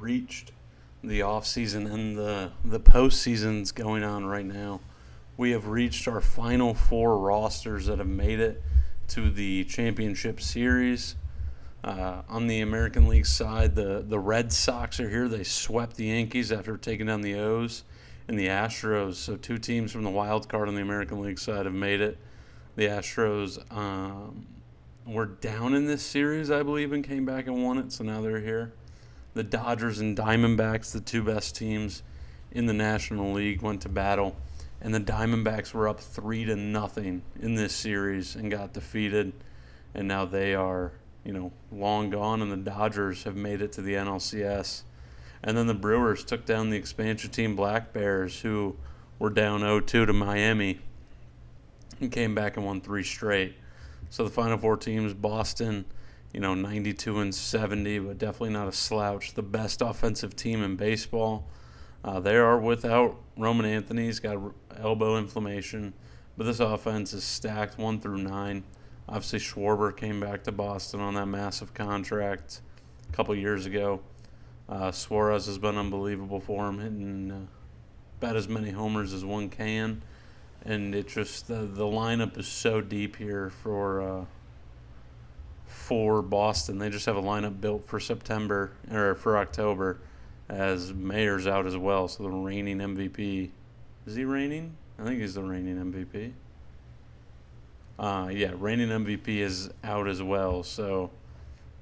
reached the offseason and the postseason's going on right now. We have reached our final four rosters that have made it to the championship series. On the American League side, the Red Sox are here. They swept the Yankees after taking down the O's and the Astros. So two teams from the wild card on the American League side have made it. The Astros were down in this series, I believe, and came back and won it. So now they're here. The Dodgers and Diamondbacks, the two best teams in the National League, went to battle, and the Diamondbacks were up 3-0 in this series and got defeated, and now they are, long gone, and the Dodgers have made it to the NLCS. And then the Brewers took down the expansion team Black Bears, who were down 0-2 to Miami, and came back and won 3 straight. So the final four teams, Boston, 92-70, but definitely not a slouch. The best offensive team in baseball. They are without Roman Anthony. He's got elbow inflammation, but this offense is stacked 1 through 9. Obviously, Schwarber came back to Boston on that massive contract a couple years ago. Suarez has been unbelievable for him, hitting about as many homers as one can. And it just the lineup is so deep here for Boston. They just have a lineup built for September or for October, as Mayer's out as well. So the reigning MVP, is he reigning? I think he's the reigning MVP. Reigning MVP is out as well. So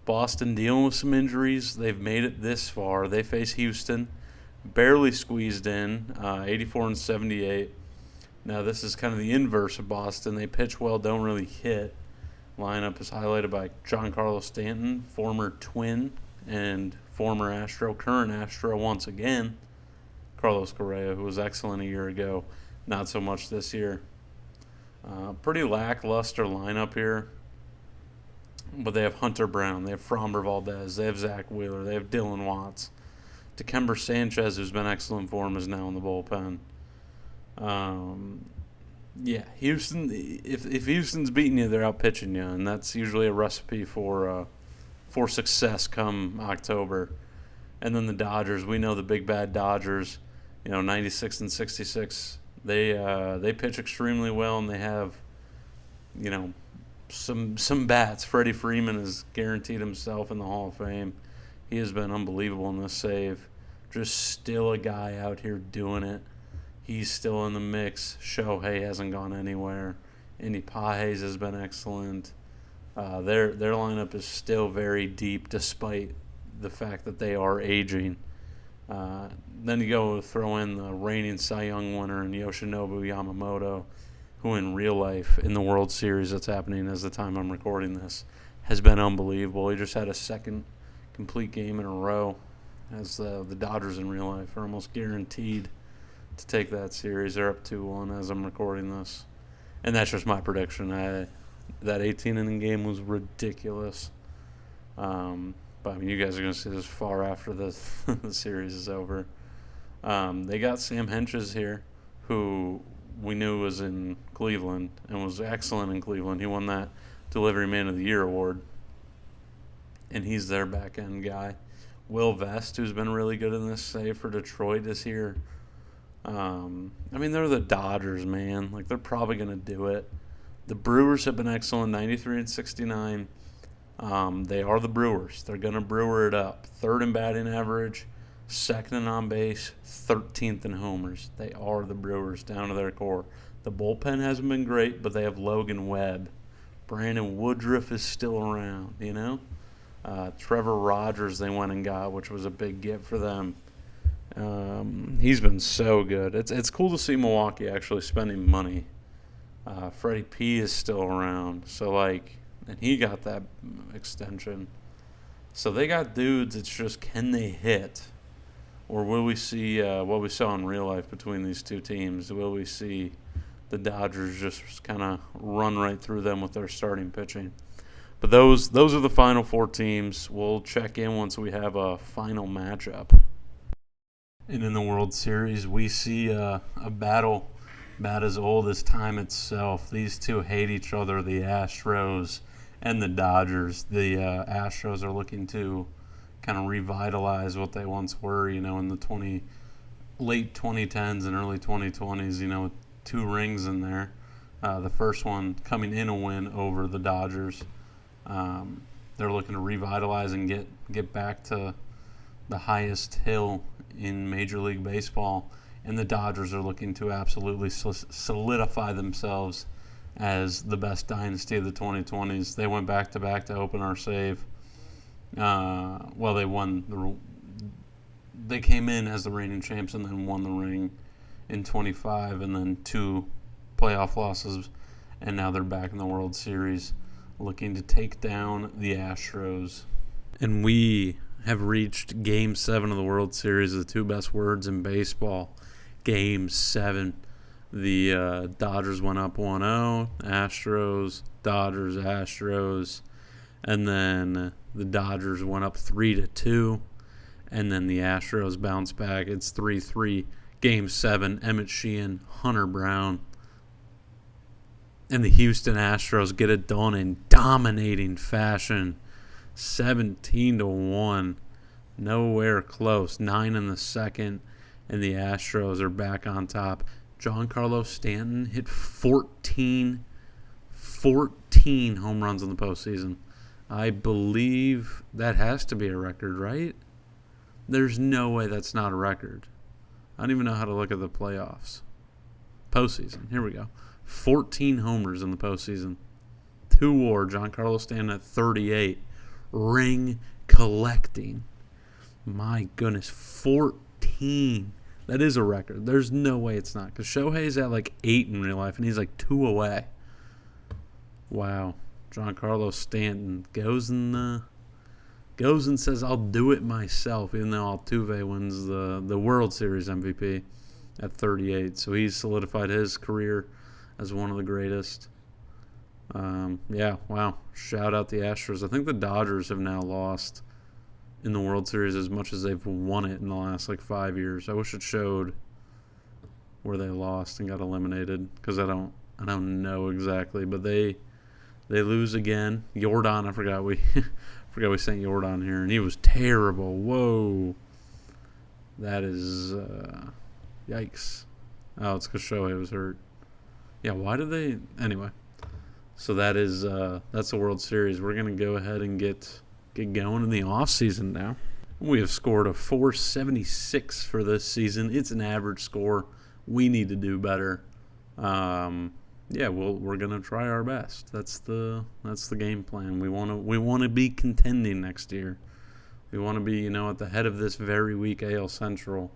Boston dealing with some injuries. They've made it this far. They face Houston, barely squeezed in, 84-78. Now this is kind of the inverse of Boston. They pitch well, don't really hit. Lineup is highlighted by Giancarlo Stanton, former Twin and former Astro, current Astro once again, Carlos Correa, who was excellent a year ago, not so much this year. Pretty lackluster lineup here, but they have Hunter Brown, they have Framber Valdez, they have Zach Wheeler, they have Dylan Watts. Dikembe Sanchez, who's been excellent for him, is now in the bullpen. Houston. If Houston's beating you, they're out pitching you, and that's usually a recipe for success come October. And then the Dodgers, we know the big bad Dodgers, 96-66. They pitch extremely well, and they have, some bats. Freddie Freeman has guaranteed himself in the Hall of Fame. He has been unbelievable in this save. Just still a guy out here doing it. He's still in the mix. Shohei hasn't gone anywhere. Indy Pages has been excellent. Their lineup is still very deep despite the fact that they are aging. Then you go throw in the reigning Cy Young winner and Yoshinobu Yamamoto, who in real life in the World Series that's happening as the time I'm recording this has been unbelievable. He just had a second complete game in a row, as the Dodgers in real life are almost guaranteed to take that series. They're up 2-1 as I'm recording this. And that's just my prediction. That 18-inning game was ridiculous. But you guys are going to see this far after the series is over. They got Sam Hentges here, who we knew was in Cleveland and was excellent in Cleveland. He won that Delivery Man of the Year award. And he's their back-end guy. Will Vest, who's been really good in this save for Detroit, is here. They're the Dodgers, man. They're probably going to do it. The Brewers have been excellent, 93-69. They are the Brewers. They're going to brewer it up. Third in batting average, second in on base, 13th in homers. They are the Brewers down to their core. The bullpen hasn't been great, but they have Logan Webb. Brandon Woodruff is still around, Trevor Rogers they went and got, which was a big get for them. He's been so good. It's cool to see Milwaukee actually spending money. Freddie P is still around, and he got that extension. So they got dudes. It's just, can they hit, or will we see what we saw in real life between these two teams? Will we see the Dodgers just kind of run right through them with their starting pitching? But those are the final four teams. We'll check in once we have a final matchup. And in the World Series, we see a battle about as old as time itself. These two hate each other, the Astros and the Dodgers. The Astros are looking to kind of revitalize what they once were, in the late 2010s and early 2020s, 2 rings in there. The first one coming in a win over the Dodgers. They're looking to revitalize and get back to the highest hill in Major League Baseball, and the Dodgers are looking to absolutely solidify themselves as the best dynasty of the 2020s. They went back-to-back to open our save. They came in as the reigning champs and then won the ring in 25, and then 2 playoff losses, and now they're back in the World Series looking to take down the Astros. And we have reached Game 7 of the World Series, the 2 best words in baseball. Game 7. The Dodgers went up 1-0, Astros, Dodgers, Astros, and then the Dodgers went up 3-2, and then the Astros bounced back. It's 3-3. Game 7, Emmett Sheehan, Hunter Brown, and the Houston Astros get it done in dominating fashion. 17-1. Nowhere close. 9 in the second, and the Astros are back on top. Giancarlo Stanton hit 14 home runs in the postseason. I believe that has to be a record, right? There's no way that's not a record. I don't even know how to look at the playoffs. Postseason. Here we go. 14 homers in the postseason. 2 WAR. Giancarlo Stanton at 38. Ring collecting. My goodness. 14. That is a record. There's no way it's not. Because Shohei's at like 8 in real life, and he's like 2 away. Wow. Giancarlo Stanton goes and says, I'll do it myself, even though Altuve wins the World Series MVP at 38. So he's solidified his career as one of the greatest. Wow. Shout out the Astros. I think the Dodgers have now lost in the World Series as much as they've won it in the last 5 years. I wish it showed where they lost and got eliminated, because I don't know exactly, but they lose again. Jordan, I forgot we sent Jordan here, and he was terrible. Whoa, that is yikes. Oh, it's because Shohei was hurt. Yeah, why did they? Anyway, so that's the World Series. We're gonna go ahead and get going in the offseason now. We have scored a .476 for this season. It's an average score. We need to do better. We're gonna try our best. That's the game plan. We want to be contending next year. We want to be at the head of this very weak AL Central.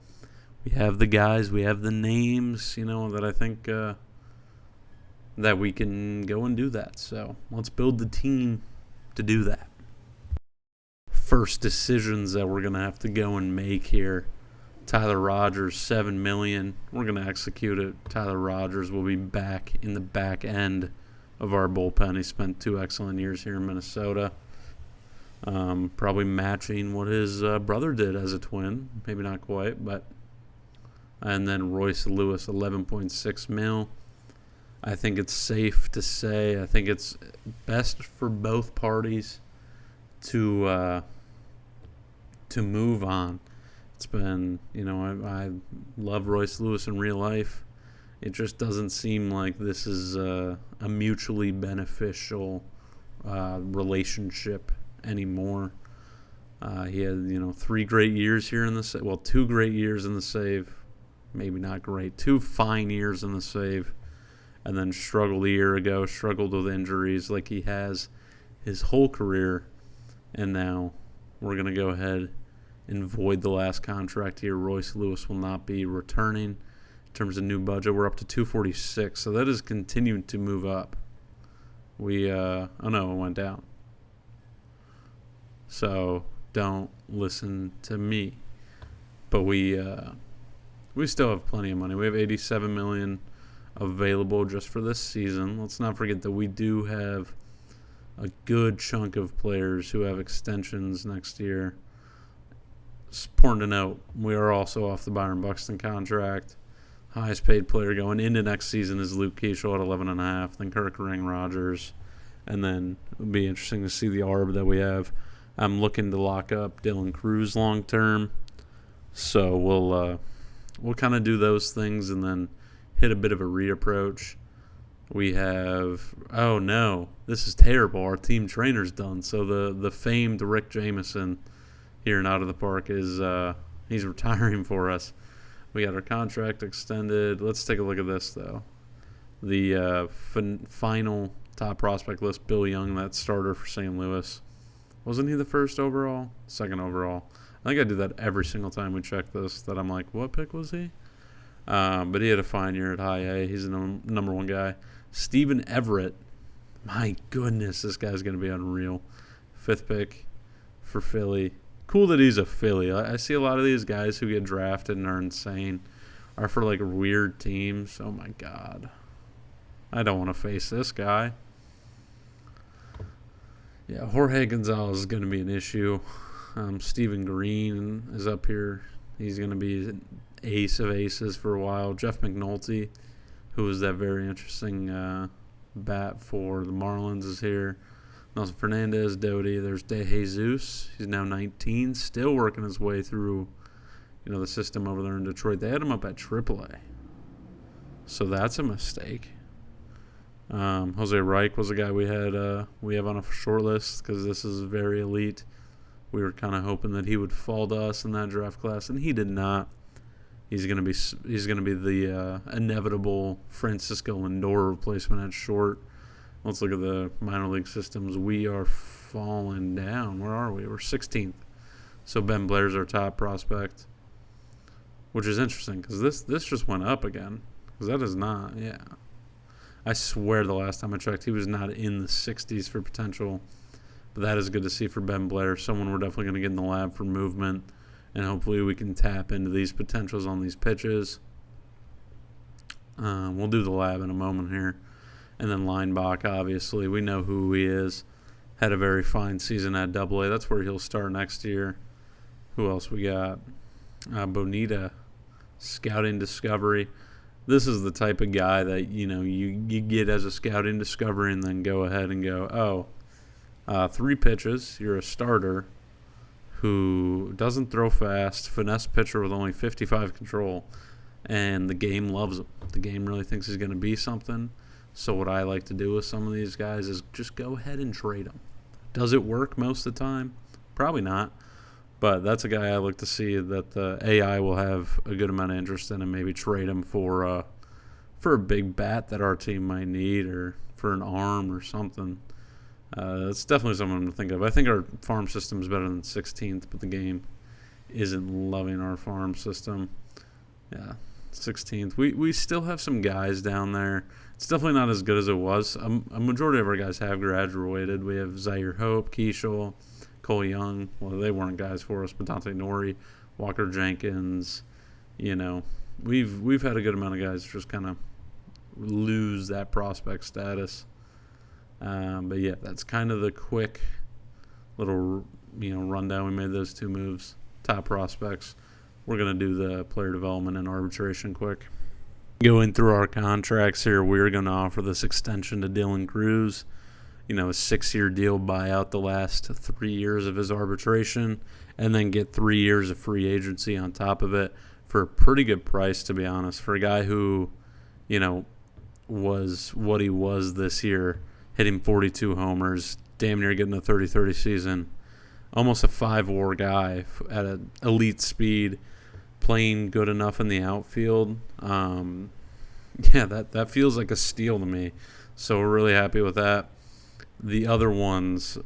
We have the guys. We have the names. That I think that we can go and do that. So let's build the team to do that. First decisions that we're going to have to go and make here. Tyler Rogers, $7 million. We're going to execute it. Tyler Rogers will be back in the back end of our bullpen. He spent 2 excellent years here in Minnesota. Probably matching what his brother did as a Twin. Maybe not quite, but. And then Royce Lewis, $11.6 million. I think it's safe to say, I think it's best for both parties to move on. It's been, I love Royce Lewis in real life. It just doesn't seem like this is a mutually beneficial relationship anymore. He had, 3 great years here in the 2 great years in the save. Maybe not great. 2 fine years in the save. And then struggled a year ago, struggled with injuries like he has his whole career. And now we're going to go ahead and void the last contract here. Royce Lewis will not be returning. In terms of new budget, we're up to $246, so that is continuing to move up. It went down. So don't listen to me. But we still have plenty of money. We have $87 million available just for this season. Let's not forget that we do have a good chunk of players who have extensions next year. It's important to note, we are also off the Byron Buxton contract. Highest paid player going into next season is Luke Keeschel at 11.5, then Kirk Ring Rogers, and then it'll be interesting to see the ARB that we have. I'm looking to lock up Dylan Cruz long term. So we'll kind of do those things and then hit a bit of a reapproach. We have, oh no, this is terrible. Our team trainer's done. So the famed Rick Jameson here in Out of the Park is he's retiring for us. We got our contract extended. Let's take a look at this though. The final top prospect list, Bill Young, that starter for St. Louis. Wasn't he the first overall? Second overall. I think I do that every single time we check this, that I'm like, what pick was he? But he had a fine year at high A. He's the number one guy. Steven Everett. My goodness, this guy's going to be unreal. 5th pick for Philly. Cool that he's a Philly. I see a lot of these guys who get drafted and are insane are for like weird teams. Oh my God. I don't want to face this guy. Yeah, Jorge Gonzalez is going to be an issue. Stephen Green is up here. He's going to be an ace of aces for a while. Jeff McNulty, who was that very interesting bat for the Marlins, is here. Nelson Fernandez, Doty. There's De Jesus. He's now 19, still working his way through, the system over there in Detroit. They had him up at AAA, so that's a mistake. Jose Reich was a guy we have on a short list because this is very elite. We were kind of hoping that he would fall to us in that draft class, and he did not. He's gonna be the inevitable Francisco Lindor replacement at short. Let's look at the minor league systems. We are falling down. Where are we? We're 16th. So Ben Blair's our top prospect, which is interesting because this just went up again. Because that is not, yeah. I swear the last time I checked, he was not in the 60s for potential. But that is good to see for Ben Blair. Someone we're definitely going to get in the lab for movement. And hopefully we can tap into these potentials on these pitches. We'll do the lab in a moment here. And then Lineback, obviously. We know who he is. Had a very fine season at AA. That's where he'll start next year. Who else we got? Bonita, scouting discovery. This is the type of guy that, you get as a scouting discovery and then go ahead and go, 3 pitches, you're a starter who doesn't throw fast, finesse pitcher with only 55 control, and the game loves him. The game really thinks he's going to be something. So what I like to do with some of these guys is just go ahead and trade them. Does it work most of the time? Probably not. But that's a guy I look to see that the AI will have a good amount of interest in and maybe trade him for a big bat that our team might need or for an arm or something. That's definitely something to think of. I think our farm system is better than 16th, but the game isn't loving our farm system. Yeah, 16th. We still have some guys down there. It's definitely not as good as it was. A majority of our guys have graduated. We have Zaire Hope, Keishel, Cole Young. Well, they weren't guys for us, but Dante Nori, Walker Jenkins. We've had a good amount of guys just kind of lose that prospect status. But yeah, that's kind of the quick little rundown. We made those 2 moves. Top prospects. We're gonna do the player development and arbitration quick. Going through our contracts here, we're gonna offer this extension to Dylan Cruz. A 6-year deal, buy out the last 3 years of his arbitration, and then get 3 years of free agency on top of it for a pretty good price, to be honest. For a guy who, was what he was this year, hitting 42 homers, damn near getting a 30-30 season, almost a 5-WAR guy at an elite speed, playing good enough in the outfield. That feels like a steal to me. So we're really happy with that. The other ones,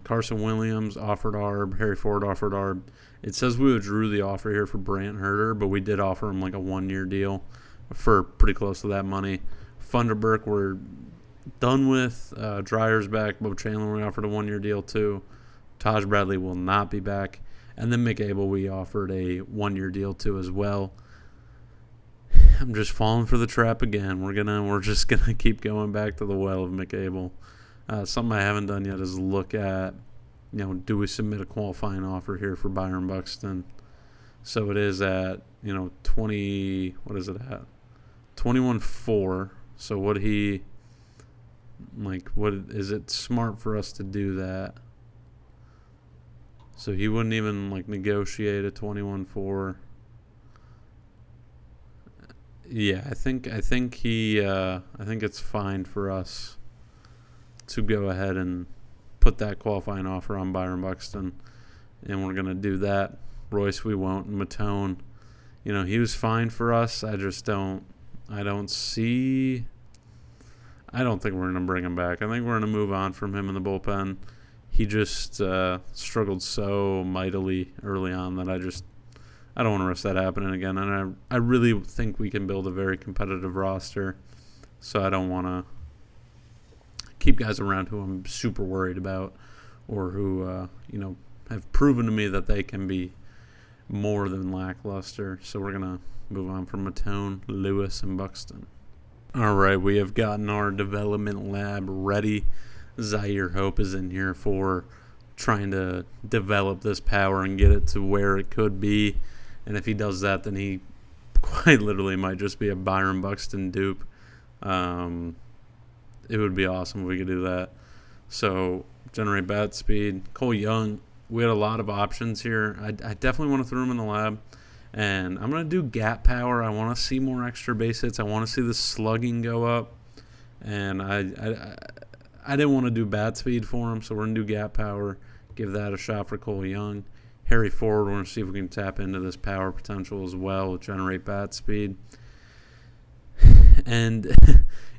Carson Williams offered ARB, Harry Ford offered ARB. It says we withdrew the offer here for Brant Herter, but we did offer him like a 1-year deal for pretty close to that money. Funderburk, we're done with. Dryer's back. Bo Chandler, we offered a 1-year deal too. Taj Bradley will not be back. And then McAble, we offered a 1-year deal too as well. I'm just falling for the trap again. We're just gonna keep going back to the well of McAble. Something I haven't done yet is look at, do we submit a qualifying offer here for Byron Buxton? So it is at, 20, what is it at? 21.4. So what is it smart for us to do that? So he wouldn't even like negotiate a 21-4. Yeah, I think it's fine for us to go ahead and put that qualifying offer on Byron Buxton, and we're gonna do that. Royce, we won't. And Matone, he was fine for us. I don't think we're gonna bring him back. I think we're gonna move on from him in the bullpen. He just struggled so mightily early on that I don't want to risk that happening again. And I really think we can build a very competitive roster. So I don't want to keep guys around who I'm super worried about or who, have proven to me that they can be more than lackluster. So we're going to move on from Matone, Lewis, and Buxton. All right, we have gotten our development lab ready. Zaire Hope is in here for trying to develop this power and get it to where it could be. And if he does that, then he quite literally might just be a Byron Buxton dupe. It would be awesome if we could do that. So, generate bat speed. Cole Young, we had a lot of options here. I definitely want to throw him in the lab. And I'm going to do gap power. I want to see more extra base hits. I want to see the slugging go up. And I didn't want to do bat speed for him, so we're going to do gap power. Give that a shot for Cole Young. Harry Ford, we're going to see if we can tap into this power potential as well with generate bat speed. And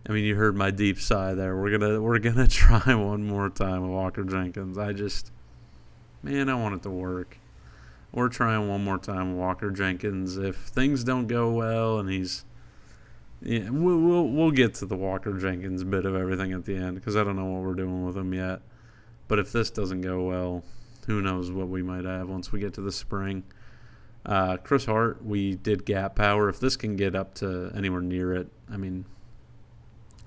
I mean, you heard my deep sigh there. We're gonna try one more time with Walker Jenkins. I want it to work. We're trying one more time with Walker Jenkins. If things don't go well, and we'll get to the Walker Jenkins bit of everything at the end because I don't know what we're doing with him yet. But if this doesn't go well, who knows what we might have once we get to the spring. Chris Hart, we did gap power. If this can get up to anywhere near it, I mean,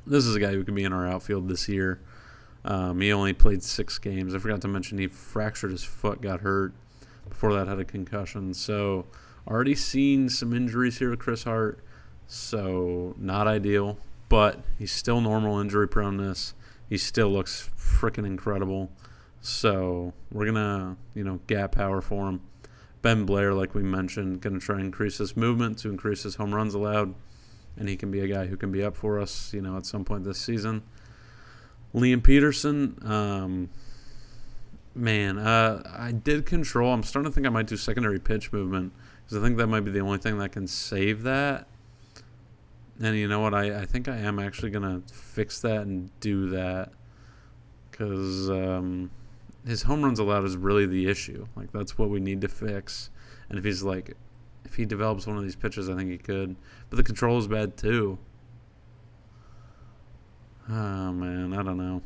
this is a guy who can be in our outfield this year. He only played 6 games. I forgot to mention he fractured his foot, got hurt. Before that, had a concussion. So, already seen some injuries here with Chris Hart. So, not ideal. But he's still normal injury proneness. He still looks freaking incredible. So, we're going to, gap power for him. Ben Blair, like we mentioned, going to try and increase his movement to increase his home runs allowed. And he can be a guy who can be up for us, at some point this season. Liam Peterson, I did control. I'm starting to think I might do secondary pitch movement because I think that might be the only thing that can save that. And you know what? I think I am actually going to fix that and do that because his home runs allowed is really the issue. Like, that's what we need to fix. And if he develops one of these pitches, I think he could. But the control is bad too. Oh, man, I don't know.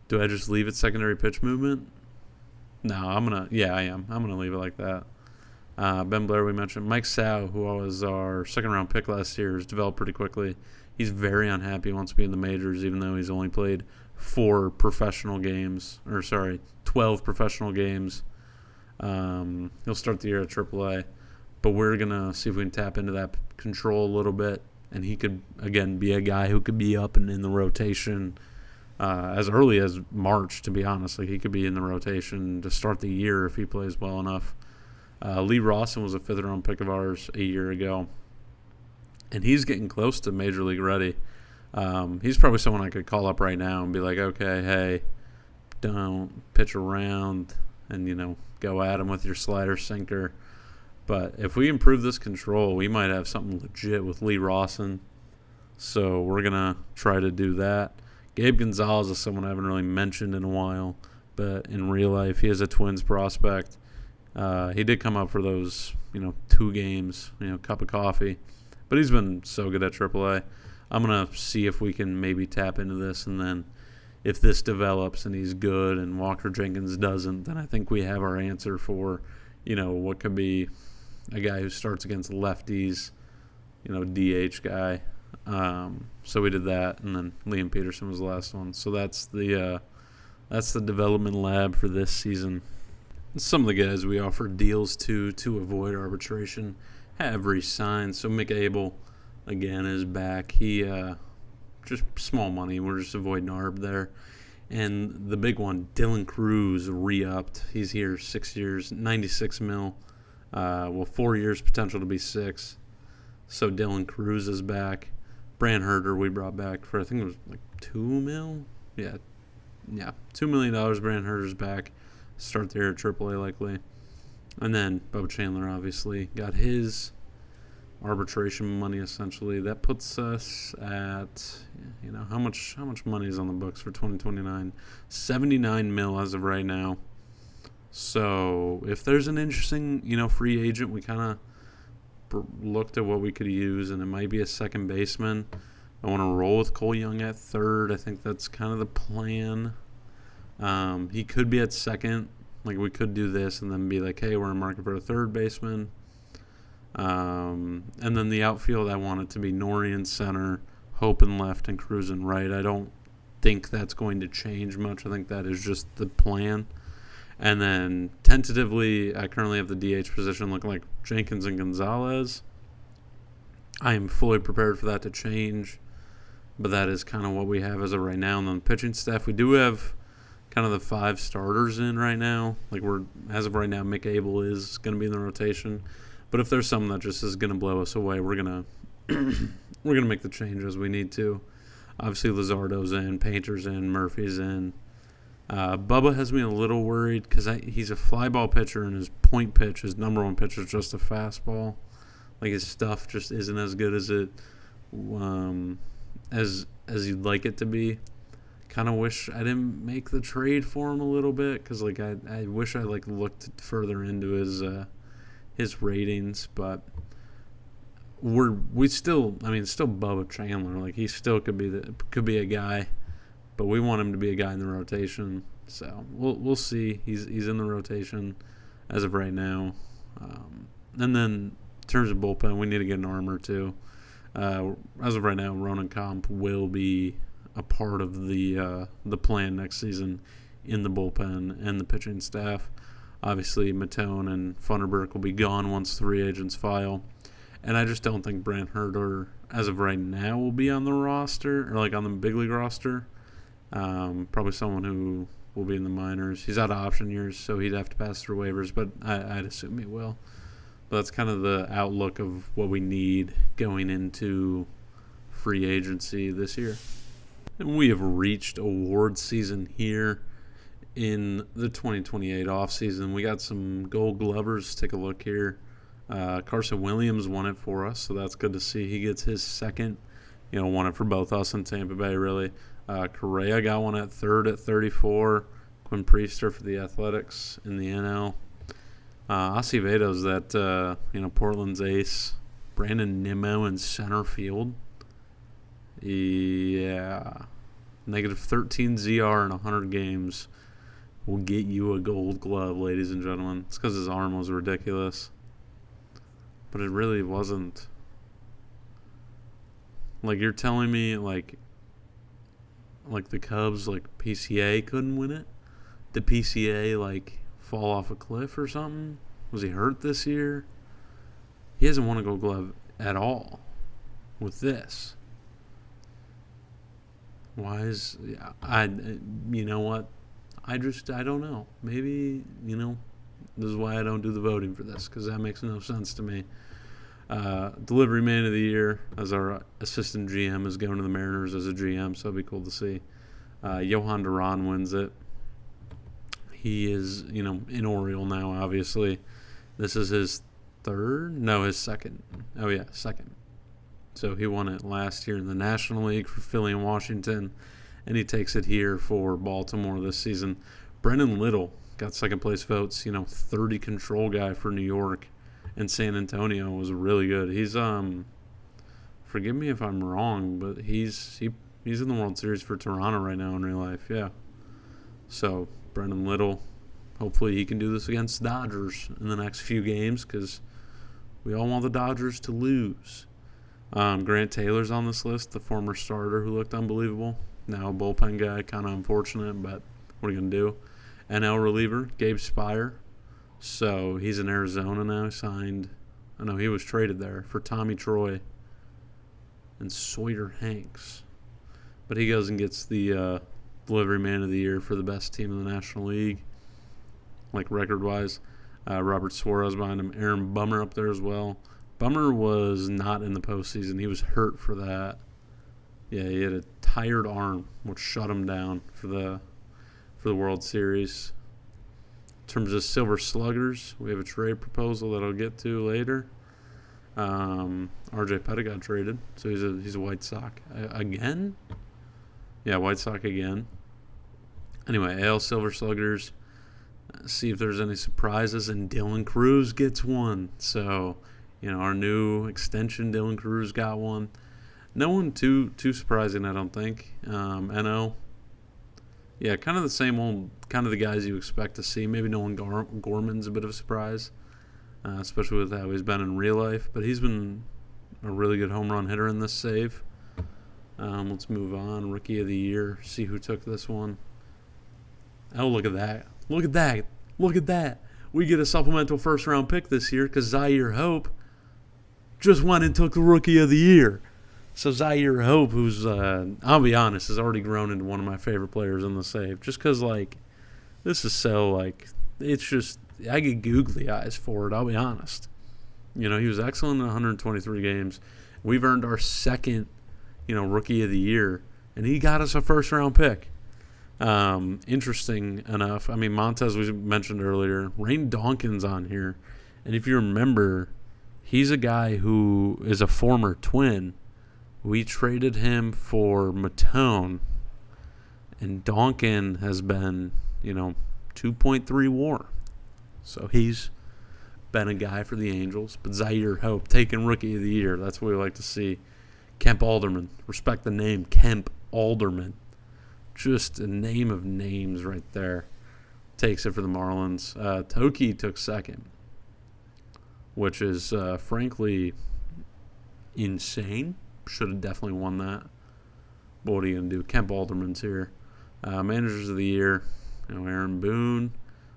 Do I just leave it secondary pitch movement? No, I am. I'm going to leave it like that. Ben Blair, we mentioned. Mike Sow, who was our second-round pick last year, has developed pretty quickly. He's very unhappy. He wants to be in the majors, even though he's only played 12 professional games. He'll start the year at AAA. But we're going to see if we can tap into that control a little bit. And he could, again, be a guy who could be up and in the rotation as early as March, to be honest. Like, he could be in the rotation to start the year if he plays well enough. Lee Rawson was a 5th-round pick of ours a year ago. And he's getting close to Major League ready. He's probably someone I could call up right now and be like, okay, hey, don't pitch around and, go at him with your slider sinker. But if we improve this control, we might have something legit with Lee Rawson. So we're going to try to do that. Gabe Gonzalez is someone I haven't really mentioned in a while. But in real life, he is a Twins prospect. He did come up for those, 2 games, cup of coffee. But he's been so good at AAA. I'm going to see if we can maybe tap into this. And then if this develops and he's good and Walker Jenkins doesn't, then I think we have our answer for, what could be a guy who starts against lefties, DH guy. So we did that, and then Liam Peterson was the last one. So that's the development lab for this season. Some of the guys we offered deals to avoid arbitration have re-signed. So Mick Abel, again, is back. He just small money. We're just avoiding arb there. And the big one, Dylan Cruz re-upped. He's here 6 years, $96 million. 4 years, potential to be 6. So Dylan Cruz is back. Brant Herter we brought back for, I think it was like $2 million. Yeah, $2 million. Brant Herter's back. Start there at AAA likely. And then Bubba Chandler obviously got his arbitration money essentially. That puts us at, how much money is on the books for 2029? $79 million as of right now. So if there's an interesting, free agent, we kind of looked at what we could use, and it might be a second baseman. I want to roll with Cole Young at third. I think that's kind of the plan. He could be at second. Like, we could do this and then be like, hey, we're in market for a third baseman. And then the outfield, I want it to be Nori in center, Hope in left, and Cruz in right. I don't think that's going to change much. I think that is just the plan. And then tentatively, I currently have the DH position looking like Jenkins and Gonzalez. I am fully prepared for that to change, but that is kind of what we have as of right now. And then the pitching staff, we do have kind of the 5 starters in right now. Like, as of right now, Mick Abel is going to be in the rotation. But if there's something that just is going to blow us away, we're gonna make the changes we need to. Obviously, Luzardo's in, Painter's in, Murphy's in. Bubba has me a little worried because he's a fly ball pitcher, and his point pitch, his number one pitch, is just a fastball. Like, his stuff just isn't as good as it as you'd like it to be. Kind of wish I didn't make the trade for him a little bit because I wish I looked further into his ratings, but we still Bubba Chandler. Like, he still could be a guy. But we want him to be a guy in the rotation, so we'll see. He's in the rotation as of right now. And then in terms of bullpen, we need to get an armor too. As of right now, Ronan Comp will be a part of the plan next season in the bullpen and the pitching staff. Obviously, Matone and Funderburk will be gone once the free agents file. And I just don't think Brant Herter, as of right now, will be on the roster or on the big league roster. Probably someone who will be in the minors. He's out of option years, so he'd have to pass through waivers, but I'd assume he will. But that's kind of the outlook of what we need going into free agency this year. And we have reached award season here in the 2028 offseason. We got some Gold Glovers. Take a look here. Carson Williams won it for us, so that's good to see. He gets his second. Won it for both us and Tampa Bay, really. Correa got one at third at 34. Quinn Priester for the Athletics in the NL. Acevedo's that, Portland's ace. Brandon Nimmo in center field. Yeah. -13 ZR in 100 games will get you a Gold Glove, ladies and gentlemen. It's because his arm was ridiculous. But it really wasn't. You're telling me, the Cubs, PCA couldn't win it? Did PCA, fall off a cliff or something? Was he hurt this year? He hasn't won a Gold Glove at all with this. Why is... you know what? I don't know. Maybe, this is why I don't do the voting for this, because that makes no sense to me. Delivery Man of the Year, as our assistant GM, is going to the Mariners as a GM, so it'll be cool to see. Johan Duran wins it. He is, in Oriole now, obviously. This is his third? No, his second. Oh, yeah, second. So he won it last year in the National League for Philly and Washington, and he takes it here for Baltimore this season. Brendan Little got second place votes, 30 control guy for New York. And San Antonio was really good. He's forgive me if I'm wrong, but he's in the World Series for Toronto right now in real life. Yeah. So Brendan Little, hopefully he can do this against the Dodgers in the next few games because we all want the Dodgers to lose. Grant Taylor's on this list, the former starter who looked unbelievable. Now a bullpen guy, kind of unfortunate, but what are you gonna do? NL reliever Gabe Spire. So he's in Arizona now. He was traded there for Tommy Troy and Sawyer Hanks. But he goes and gets the delivery man of the year for the best team in the National League, like record-wise. Robert Suarez behind him. Aaron Bummer up there as well. Bummer was not in the postseason. He was hurt for that. Yeah, he had a tired arm, which shut him down for the World Series. In terms of Silver Sluggers, we have a trade proposal that I'll get to later. RJ Pettit got traded, so he's a White Sox again. Yeah, White Sox again. Anyway, AL Silver Sluggers. See if there's any surprises, and Dylan Cruz gets one. So, our new extension, Dylan Cruz got one. No one too surprising, I don't think. NO. Yeah, kind of the same old, kind of the guys you expect to see. Maybe Nolan Gorman's a bit of a surprise, especially with how he's been in real life. But he's been a really good home run hitter in this save. Let's move on. Rookie of the Year. See who took this one. Oh, look at that. Look at that. Look at that. We get a supplemental first-round pick this year because Zaire Hope just went and took the Rookie of the Year. So Zaire Hope, who's, I'll be honest, has already grown into one of my favorite players in the save. Just because, this is so, it's just, I get googly eyes for it, I'll be honest. He was excellent in 123 games. We've earned our second, Rookie of the Year, and he got us a first-round pick. Interesting enough, Montez, we mentioned earlier, Rain Dawkins on here. And if you remember, he's a guy who is a former Twin. We traded him for Matone, and Donkin has been, 2.3 WAR. So he's been a guy for the Angels. But Zaire Hope taking Rookie of the Year. That's what we like to see. Kemp Alderman. Respect the name, Kemp Alderman. Just a name of names right there. Takes it for the Marlins. Toki took second, which is, frankly, insane. Should have definitely won that. But what are you going to do? Kemp Alderman's here. Managers of the Year, Aaron Boone.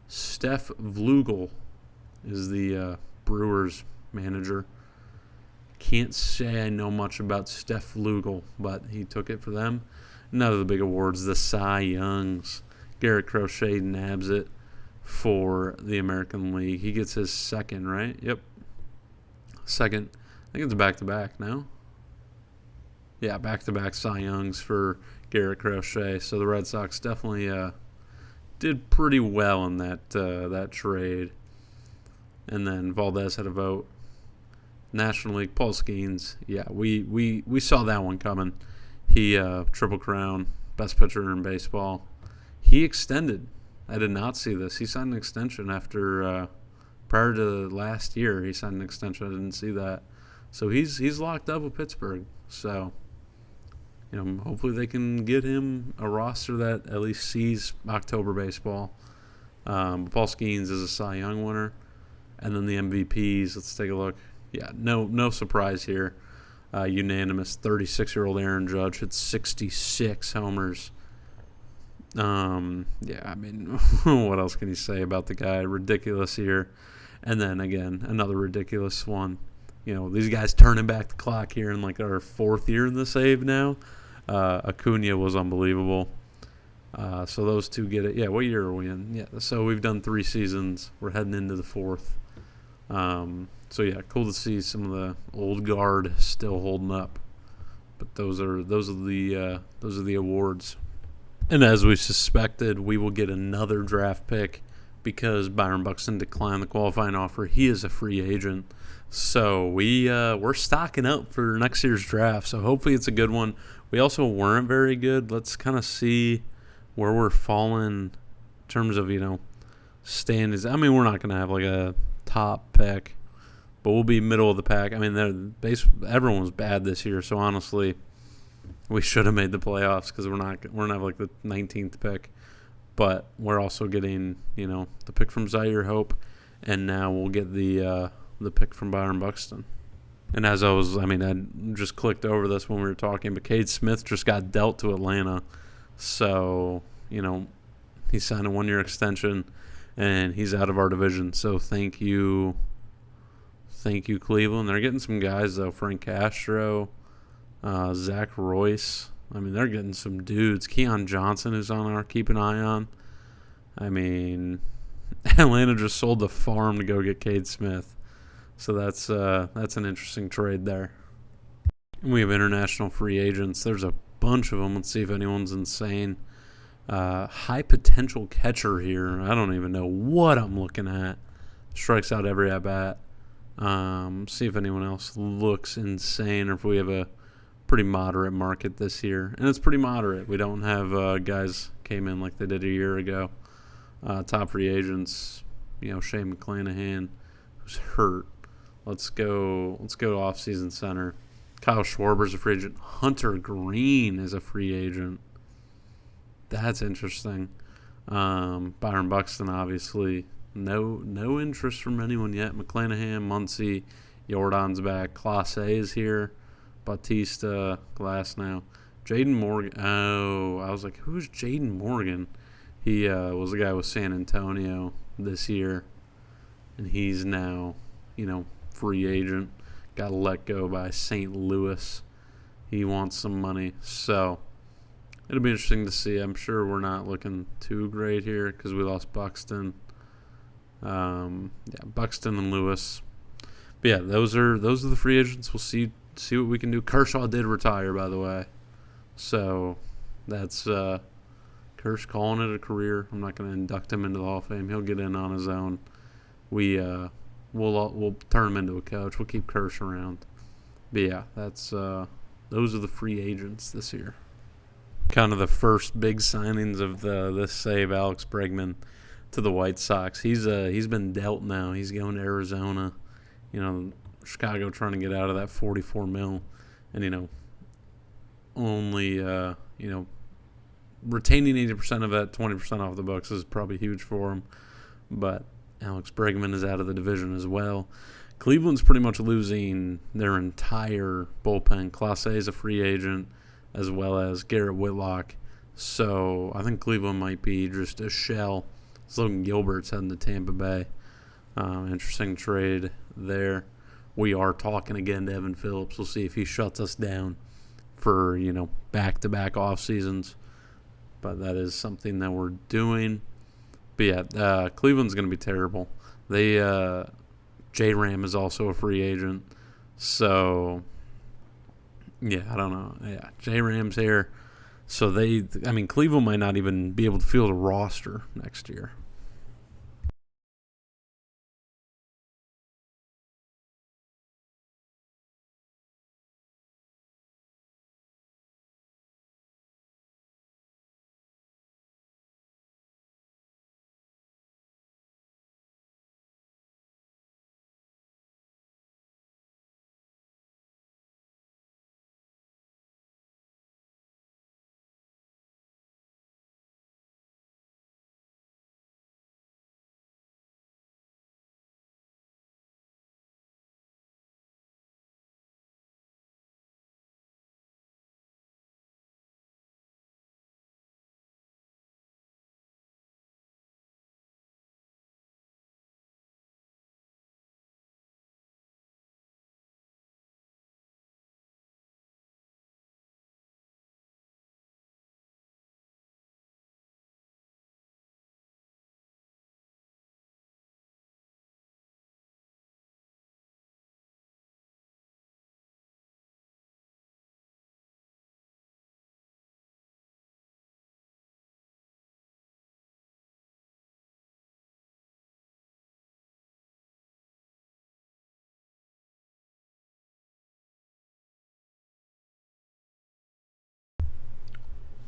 Steph Vlugel is the Brewers manager. Can't say I know much about Steph Vlugel, but he took it for them. None of the big awards, the Cy Youngs. Garrett Crochet nabs it for the American League. He gets his second, right? Yep. Second. I think it's back-to-back now. Yeah, back-to-back Cy Youngs for Garrett Crochet. So the Red Sox definitely did pretty well in that trade. And then Valdez had a vote. National League, Paul Skeens. Yeah, we saw that one coming. He Triple Crown, best pitcher in baseball. He extended. I did not see this. He signed an extension after prior to last year. He signed an extension. I didn't see that. So he's locked up with Pittsburgh. So hopefully they can get him a roster that at least sees October baseball. Paul Skeens is a Cy Young winner. And then the MVPs, let's take a look. Yeah, no surprise here. Unanimous 36-year-old Aaron Judge hit 66 homers. What else can you say about the guy? Ridiculous here. And then, again, another ridiculous one. These guys turning back the clock here in our fourth year in the save now. Acuna was unbelievable. So those two get it. Yeah, what year are we in? Yeah, so we've done 3 seasons. We're heading into the 4th. So yeah, cool to see some of the old guard still holding up. But those are the awards. And as we suspected, we will get another draft pick because Byron Buxton declined the qualifying offer. He is a free agent. So we're stocking up for next year's draft. So hopefully it's a good one. We also weren't very good. Let's kind of see where we're falling in terms of, standings. We're not going to have a top pick, but we'll be middle of the pack. Everyone was bad this year, so honestly, we should have made the playoffs because we're not going to have the 19th pick. But we're also getting, the pick from Zaire Hope, and now we'll get the pick from Byron Buxton. And as I just clicked over this when we were talking, but Cade Smith just got dealt to Atlanta. So, he signed a 1-year extension, and he's out of our division. So thank you, Cleveland. They're getting some guys, though. Frank Castro, Zach Royce. I mean, they're getting some dudes. Keon Johnson is on our keep an eye on. I mean, Atlanta just sold the farm to go get Cade Smith. So that's an interesting trade there. And we have international free agents. There's a bunch of them. Let's see if anyone's insane. High potential catcher here. I don't even know what I'm looking at. Strikes out every at bat. See if anyone else looks insane or if we have a pretty moderate market this year. And it's pretty moderate. We don't have guys came in like they did a year ago. Top free agents, Shane McClanahan, who's hurt. Let's go to offseason center. Kyle Schwarber's a free agent. Hunter Green is a free agent. That's interesting. Byron Buxton, obviously. No interest from anyone yet. McClanahan, Muncy, Jordan's back. Clase is here. Bautista, Glass now. Jaden Morgan. Oh, I was like, who's Jaden Morgan? He was the guy with San Antonio this year. And he's now, free agent. Got let go by St. Louis. He wants some money. So it'll be interesting to see. I'm sure we're not looking too great here because we lost Buxton. Buxton and Lewis. But yeah, those are the free agents. We'll see what we can do. Kershaw did retire, by the way. So that's Kersh calling it a career. I'm not going to induct him into the Hall of Fame. He'll get in on his own. We'll turn him into a coach. We'll keep Kersh around. But yeah, that's those are the free agents this year. Kind of the first big signings of this save, Alex Bregman to the White Sox. He's been dealt now. He's going to Arizona. Chicago trying to get out of that $44 million, and only retaining 80% of that, 20% off the books is probably huge for him. But Alex Bregman is out of the division as well. Cleveland's pretty much losing their entire bullpen. Clase is a free agent, as well as Garrett Whitlock. So I think Cleveland might be just a shell. Logan Gilbert's heading to Tampa Bay. Interesting trade there. We are talking again to Evan Phillips. We'll see if he shuts us down for, back-to-back off seasons. But that is something that we're doing. But yeah, Cleveland's going to be terrible. J-Ram is also a free agent. So, yeah, I don't know. Yeah, J-Ram's here. So Cleveland might not even be able to field a roster next year.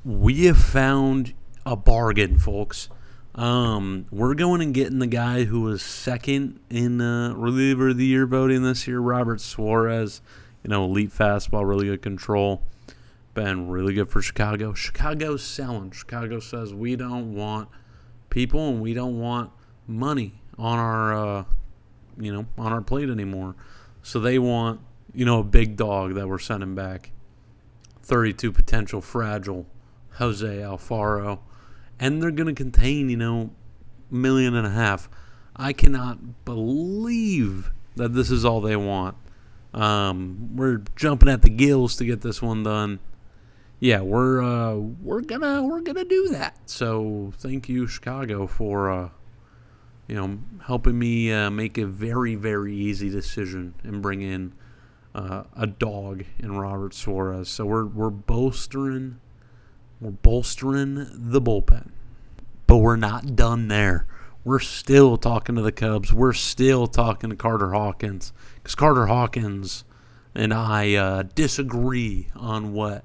We have found a bargain, folks. We're going and getting the guy who was second in reliever of the year voting this year, Robert Suarez. Elite fastball, really good control. Been really good for Chicago. Chicago's selling. Chicago says we don't want people and we don't want money on our on our plate anymore. So they want a big dog that we're sending back. 32 potential fragile Jose Alfaro, and they're going to contain, $1.5 million. I cannot believe that this is all they want. We're jumping at the gills to get this one done. yeah, we're gonna do that. So thank you, Chicago, for helping me make a very, very easy decision and bring in a dog in Robert Suarez. So we're bolstering the bullpen, but we're not done there. We're still talking to the Cubs. We're still talking to Carter Hawkins, because Carter Hawkins and I disagree on what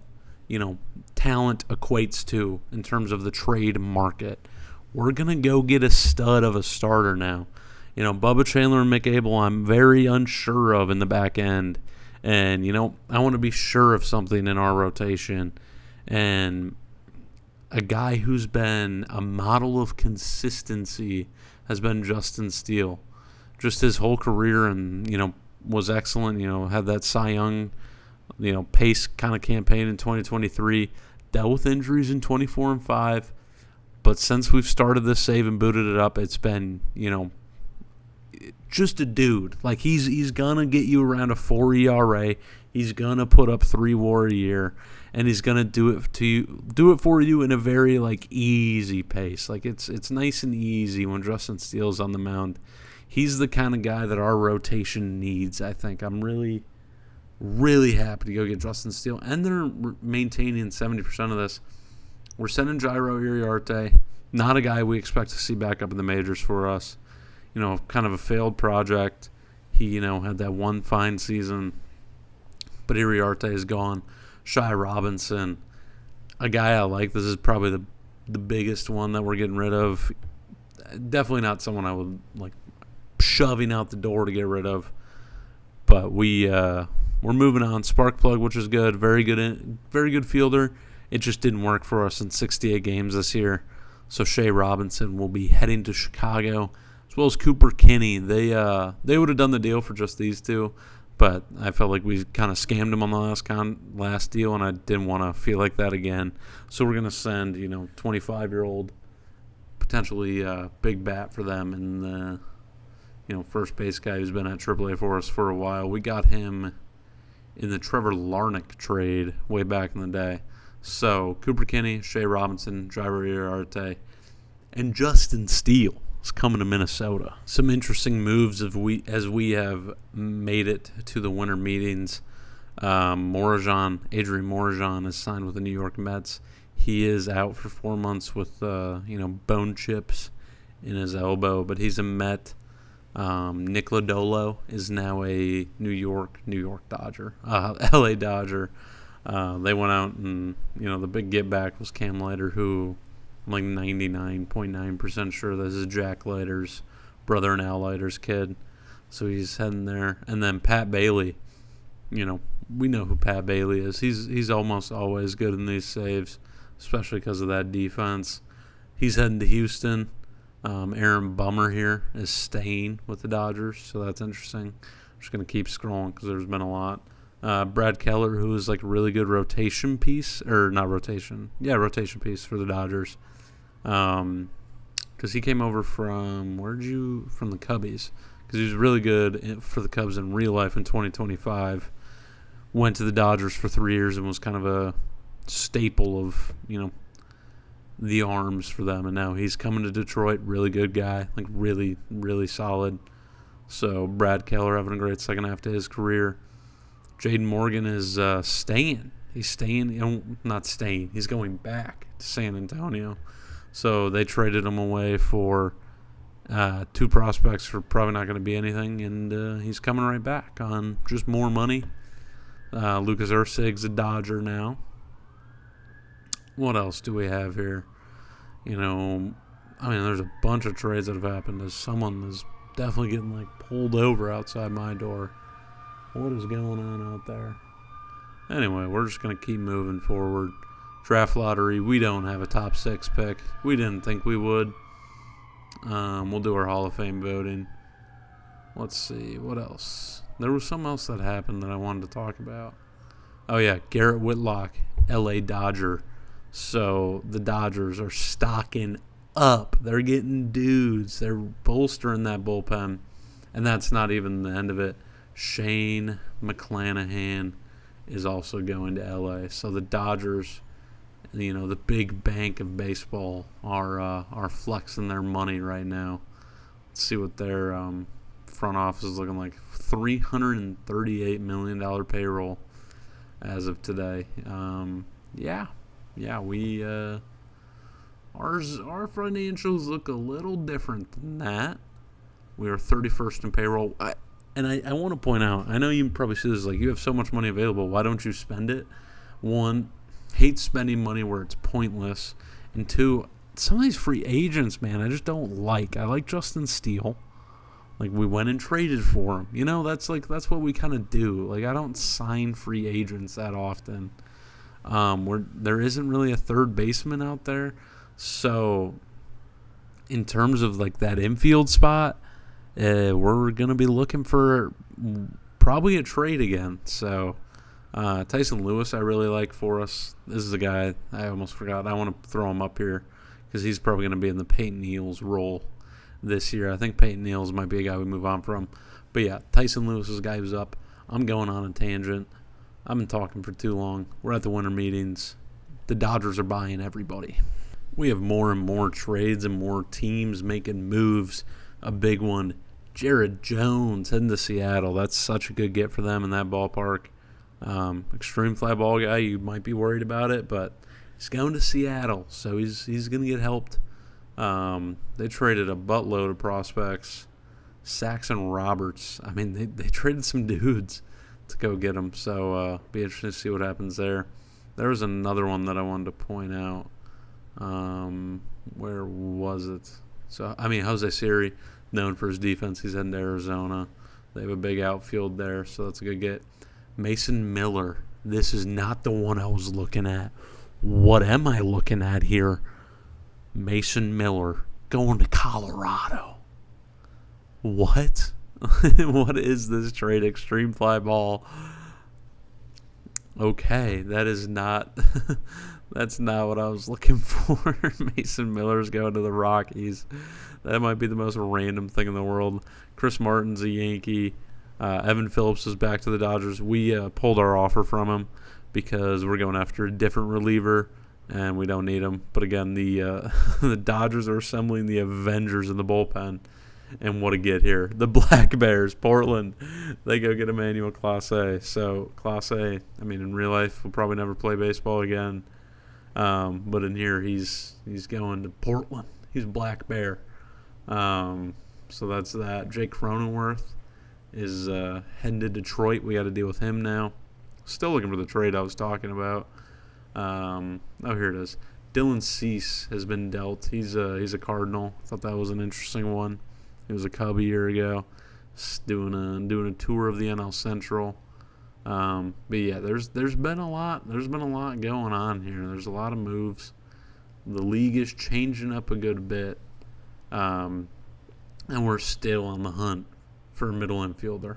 talent equates to in terms of the trade market. We're going to go get a stud of a starter now. Bubba Chandler and Mick Abel, I'm very unsure of in the back end. And, I want to be sure of something in our rotation. And a guy who's been a model of consistency has been Justin Steele. Just his whole career, and, was excellent. Had that Cy Young, pace kind of campaign in 2023. Dealt with injuries in 24 and 5. But since we've started this save and booted it up, it's been, just a dude. Like, he's going to get you around a 4 ERA. He's going to put up 3 WAR a year. And he's going to do it for you in a very, easy pace. Like, it's nice and easy when Justin Steele's on the mound. He's the kind of guy that our rotation needs, I think. I'm really, really happy to go get Justin Steele. And they're maintaining 70% of this. We're sending Jairo Iriarte, not a guy we expect to see back up in the majors for us. Kind of a failed project. He, had that one fine season, but Iriarte is gone. Shy Robinson, a guy I like. This is probably the biggest one that we're getting rid of. Definitely not someone I would like shoving out the door to get rid of. But we're moving on. Sparkplug, which is good, very good fielder. It just didn't work for us in 68 games this year. So Shea Robinson will be heading to Chicago, as well as Cooper Kinney. They would have done the deal for just these two, but I felt like we kind of scammed them on the last deal, and I didn't want to feel like that again. So we're going to send 25-year-old, potentially big bat for them, and first base guy who's been at AAA for us for a while. We got him in the Trevor Larnach trade way back in the day. So Cooper Kinney, Shea Robinson, Jairo Iriarte, and Justin Steele is coming to Minnesota. Some interesting moves as we have made it to the winter meetings. Adrian Morajan is signed with the New York Mets. He is out for 4 months with bone chips in his elbow, but he's a Met. Nick Lodolo is now a New York Dodger, LA Dodger. They went out and, the big get back was Cam Leiter, who I'm 99.9% sure this is Jack Leiter's brother and Al Leiter's kid. So he's heading there. And then Pat Bailey, we know who Pat Bailey is. He's almost always good in these saves, especially because of that defense. He's heading to Houston. Aaron Bummer here is staying with the Dodgers, so that's interesting. I'm just going to keep scrolling because there's been a lot. Brad Keller, who is a really good rotation piece for the Dodgers. Because he came over from the Cubbies, because he was really good for the Cubs in real life in 2025. Went to the Dodgers for 3 years and was kind of a staple of the arms for them, and now he's coming to Detroit. Really good guy, really, really solid. So Brad Keller having a great second half to his career. Jaden Morgan is staying. He's not staying. He's going back to San Antonio. So they traded him away for 2 prospects for probably not going to be anything, and he's coming right back on just more money. Lucas Erceg's a Dodger now. What else do we have here? There's a bunch of trades that have happened. Someone is definitely getting pulled over outside my door. What is going on out there? Anyway, we're just going to keep moving forward. Draft lottery, we don't have a top 6 pick. We didn't think we would. We'll do our Hall of Fame voting. Let's see, what else? There was something else that happened that I wanted to talk about. Oh, yeah, Garrett Whitlock, LA Dodger. So the Dodgers are stocking up. They're getting dudes. They're bolstering that bullpen. And that's not even the end of it. Shane McClanahan is also going to LA. So the Dodgers, the big bank of baseball, are flexing their money right now. Let's see what their front office is looking like. $338 million payroll as of today. Our financials look a little different than that. We are 31st in payroll. I want to point out, I know you probably see this, like, you have so much money available, why don't you spend it? One, hate spending money where it's pointless. And two, some of these free agents, man, I just don't like. I like Justin Steele. Like, we went and traded for him. That's what we kind of do. Like, I don't sign free agents that often. There isn't really a third baseman out there. So, in terms of, like, that infield spot, we're going to be looking for probably a trade again. So, Tyson Lewis I really like for us. This is a guy I almost forgot. I want to throw him up here because he's probably going to be in the Peyton Neal's role this year. I think Peyton Neal's might be a guy we move on from. But, yeah, Tyson Lewis is a guy who's up. I'm going on a tangent. I've been talking for too long. We're at the winter meetings. The Dodgers are buying everybody. We have more and more trades and more teams making moves. A big one, Jared Jones heading to Seattle. That's such a good get for them in that ballpark. Extreme fly ball guy, you might be worried about it, but he's going to Seattle, so he's going to get helped. They traded a buttload of prospects. Saxon Roberts. I mean, they traded some dudes to go get him, so be interesting to see what happens there. There was another one that I wanted to point out. Where was it? So, Jose Siri, known for his defense. He's heading to Arizona. They have a big outfield there, so that's a good get. Mason Miller. This is not the one I was looking at. What am I looking at here? Mason Miller going to Colorado. What? What is this trade? Extreme fly ball. Okay, that is not... That's not what I was looking for. Mason Miller's going to the Rockies. That might be the most random thing in the world. Chris Martin's a Yankee. Evan Phillips is back to the Dodgers. We pulled our offer from him because we're going after a different reliever, and we don't need him. But again, the the Dodgers are assembling the Avengers in the bullpen. And what a get here. The Black Bears, Portland, they go get Emmanuel Clase. So Clase, in real life, will probably never play baseball again. But in here, he's going to Portland. He's Black Bear. So that's that. Jake Cronenworth is heading to Detroit. We got to deal with him now. Still looking for the trade I was talking about. Here it is. Dylan Cease has been dealt. He's a Cardinal. Thought that was an interesting one. He was a Cub a year ago. Doing a tour of the NL Central. But yeah, there's been a lot. There's been a lot going on here. There's a lot of moves. The league is changing up a good bit, and we're still on the hunt for a middle infielder.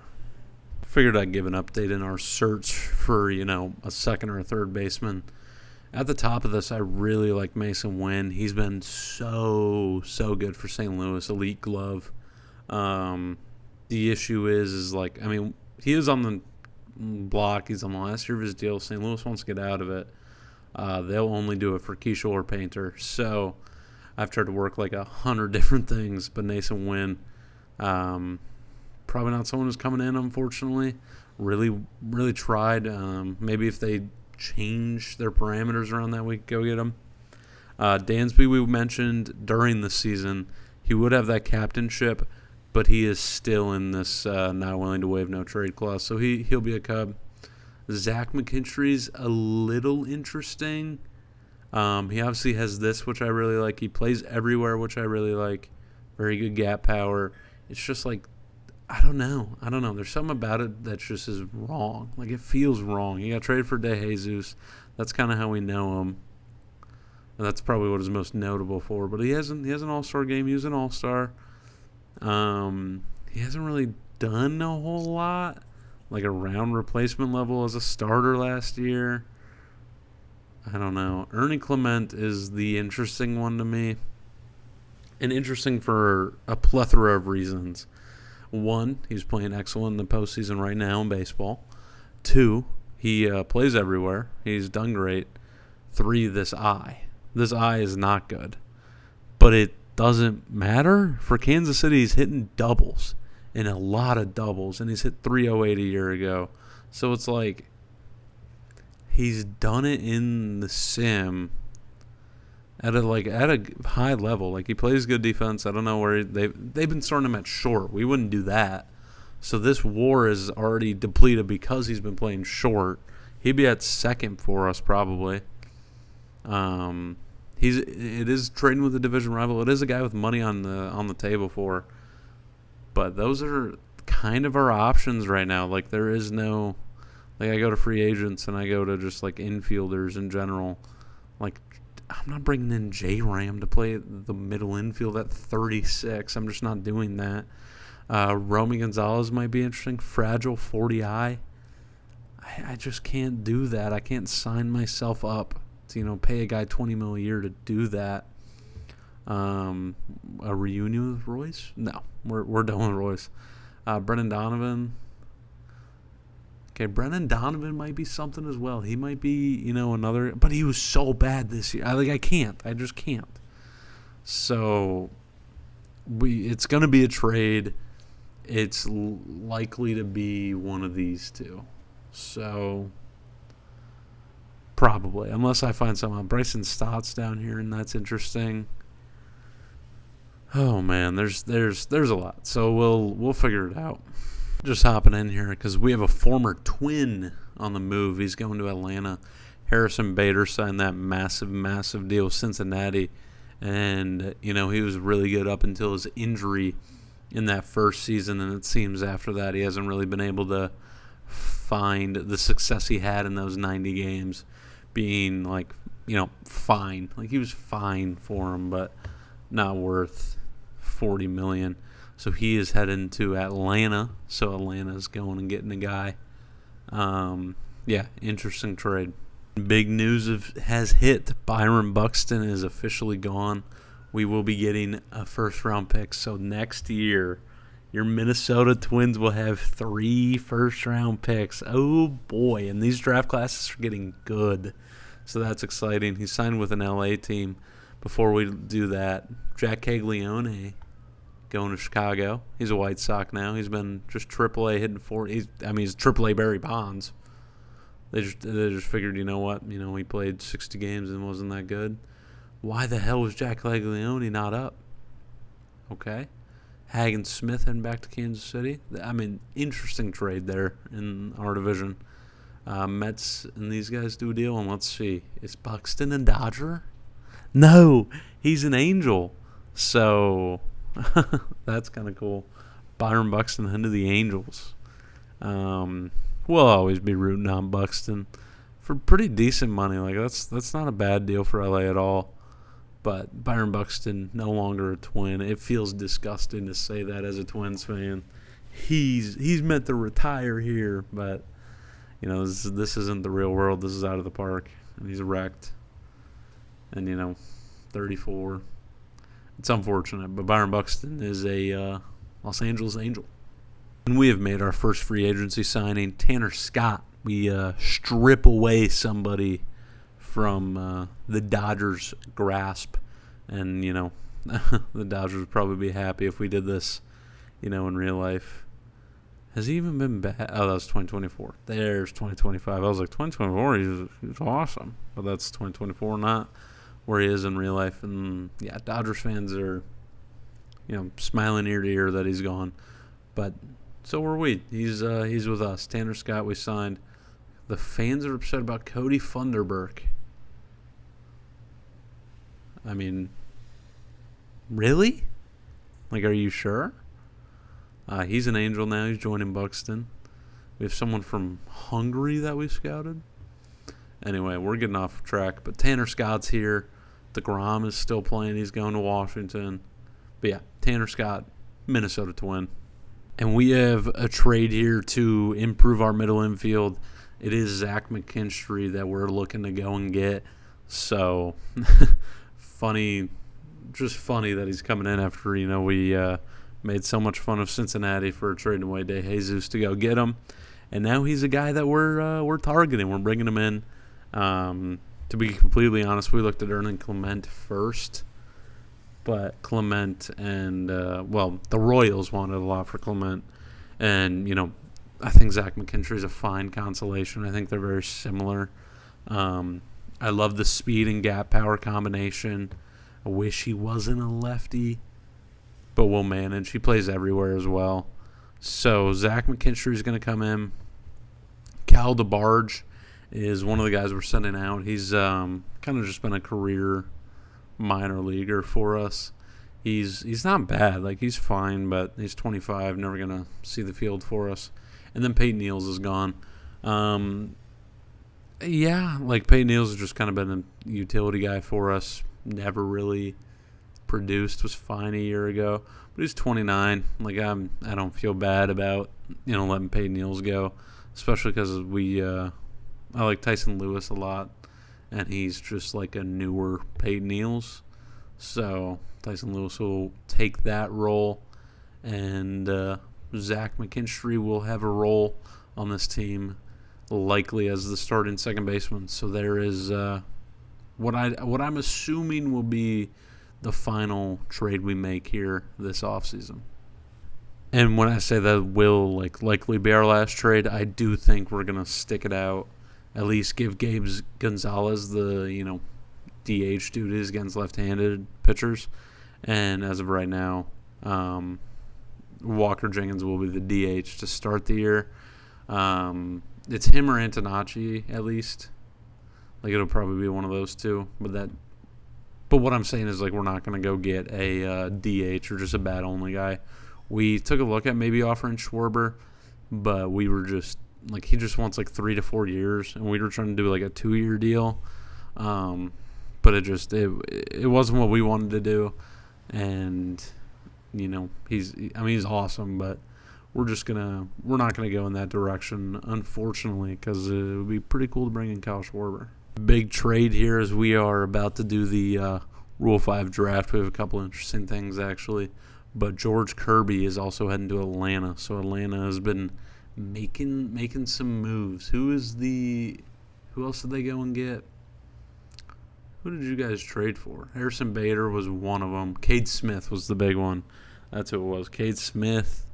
Figured I'd give an update in our search for a second or a third baseman. At the top of this, I really like Mason Wynn. He's been so good for St. Louis. Elite glove. The issue is he is on the block. He's on the last year of his deal. St. Louis wants to get out of it. They'll only do it for Keishel or Painter. So I've tried to work 100 different things, but Mason Wynn, probably not someone who's coming in, unfortunately. Really tried. Maybe if they change their parameters around that, we could go get him. Dansby, we mentioned during the season, he would have that captainship, but he is still in this not willing to waive no trade clause, so he'll be a Cub. Zach McKinstry's a little interesting. He obviously has this, which I really like. He plays everywhere, which I really like. Very good gap power. It's just I don't know. There's something about it that just is wrong. It feels wrong. He got traded for De Jesus. That's kind of how we know him. And that's probably what he's most notable for. But he has an all-star game. He was an all-star. He hasn't really done a whole lot, around replacement level as a starter last year. I don't know. Ernie Clement is the interesting one to me. And interesting for a plethora of reasons. One, he's playing excellent in the postseason right now in baseball. Two, He plays everywhere. He's done great. 3, this eye. This eye is not good. But it doesn't matter. For Kansas City, he's hitting doubles. And a lot of doubles. And he's hit 308 a year ago. So it's like he's done it in the sim at a high level. Like, he plays good defense. I don't know where they've been starting him at short. We wouldn't do that. So this WAR is already depleted because he's been playing short. He'd be at second for us probably. It is trading with a division rival. It is a guy with money on the table for. But those are kind of our options right now. Like, there is no, like, I go to free agents and I go to just like infielders in general. Like, I'm not bringing in J-Ram to play the middle infield at 36. I'm just not doing that. Romy Gonzalez might be interesting. Fragile 40i. I just can't do that. I can't sign myself up to, pay a guy $20 million a year to do that. A reunion with Royce? No, we're done with Royce. Brennan Donovan. Okay, Brennan Donovan might be something as well. He might be, another. But he was so bad this year. I can't. I just can't. So it's going to be a trade. It's likely to be one of these two. So probably, unless I find someone. Bryson Stott's down here, and that's interesting. Oh man, there's a lot. So we'll figure it out. Just hopping in here because we have a former Twin on the move. He's going to Atlanta. Harrison Bader signed that massive deal with Cincinnati, and he was really good up until his injury in that first season, and it seems after that he hasn't really been able to find the success he had in those 90 games, being fine. Like, he was fine for him, but not worth $40 million. So he is heading to Atlanta. So Atlanta's going and getting a guy. Interesting trade. Big news has hit. Byron Buxton is officially gone. We will be getting a first-round pick. So next year, your Minnesota Twins will have 3 first-round picks. Oh, boy. And these draft classes are getting good. So that's exciting. He signed with an LA team. Before we do that, Jack Caglione going to Chicago. He's a White Sox now. He's been just AAA hitting 40. He's AAA Barry Bonds. They just figured, he played 60 games and wasn't that good. Why the hell was Jack Caglione not up? Okay. Hagen Smith heading back to Kansas City. Interesting trade there in our division. Mets and these guys do a deal, and let's see. Is Buxton a Dodger? No, he's an Angel. So that's kind of cool. Byron Buxton into the Angels. We'll always be rooting on Buxton for pretty decent money. Like, that's not a bad deal for LA at all. But Byron Buxton, no longer a Twin. It feels disgusting to say that as a Twins fan. He's meant to retire here, but this isn't the real world. This is out of the park, and he's wrecked. And 34. It's unfortunate, but Byron Buxton is a Los Angeles Angel. And we have made our first free agency signing, Tanner Scott. We strip away somebody from the Dodgers' grasp, and the Dodgers would probably be happy if we did this, in real life. Has he even been bad? Oh, that was 2024. There's 2025. I was like, 2024, he's awesome, but that's 2024, not where he is in real life. And yeah, Dodgers fans are, smiling ear to ear that he's gone, but so were we. He's with us. Tanner Scott, we signed. The fans are upset about Cody Funderburk. Really? Like, are you sure? He's an Angel now. He's joining Buxton. We have someone from Hungary that we scouted. Anyway, we're getting off track. But Tanner Scott's here. DeGrom is still playing. He's going to Washington. But yeah, Tanner Scott, Minnesota Twin. And we have a trade here to improve our middle infield. It is Zach McKinstry that we're looking to go and get. So, funny that he's coming in after, we made so much fun of Cincinnati for trading away De Jesus to go get him. and now he's a guy that we're targeting. We're bringing him in. To be completely honest, we looked at earning Clement first, but Clement and the Royals wanted a lot for Clement, and I think Zach McKinstry is a fine consolation. I think they're very similar. I love the speed and gap power combination. I wish he wasn't a lefty, but we'll manage. He plays everywhere as well. So Zach McKinstry is going to come in. Cal DeBarge is one of the guys we're sending out. He's kind of just been a career minor leaguer for us. He's not bad. Like, he's fine, but he's 25, never going to see the field for us. And then Peyton Neals is gone. Peyton Neals has just kind of been a utility guy for us. Never really produced. Was fine a year ago, but he's 29. Like, I don't feel bad about letting Peyton Neals go, especially because I like Tyson Lewis a lot, and he's just like a newer Peyton Neals. So Tyson Lewis will take that role, and Zach McKinstry will have a role on this team, likely as the starting second baseman. So there is what I'm assuming will be the final trade we make here this offseason. And when I say that will likely be our last trade, I do think we're gonna stick it out. At least give Gabe Gonzalez the DH duties against left-handed pitchers. And as of right now, Walker Jenkins will be the DH to start the year. It's him or Antonacci, at least. Like, it'll probably be one of those two. But what I'm saying is, we're not going to go get a DH or just a bat only guy. We took a look at maybe offering Schwarber, but we were just he just wants 3 to 4 years, and we were trying to do a 2-year deal. But it wasn't what we wanted to do, and he's awesome, but we're not gonna go in that direction, unfortunately, because it would be pretty cool to bring in Kyle Schwarber. Big trade here as we are about to do the Rule 5 draft. We have a couple interesting things actually, but George Kirby is also heading to Atlanta, so Atlanta has been making some moves. Who else did they go and get? Who did you guys trade for? Harrison Bader was one of them. Cade Smith was the big one. That's who it was. Cade Smith,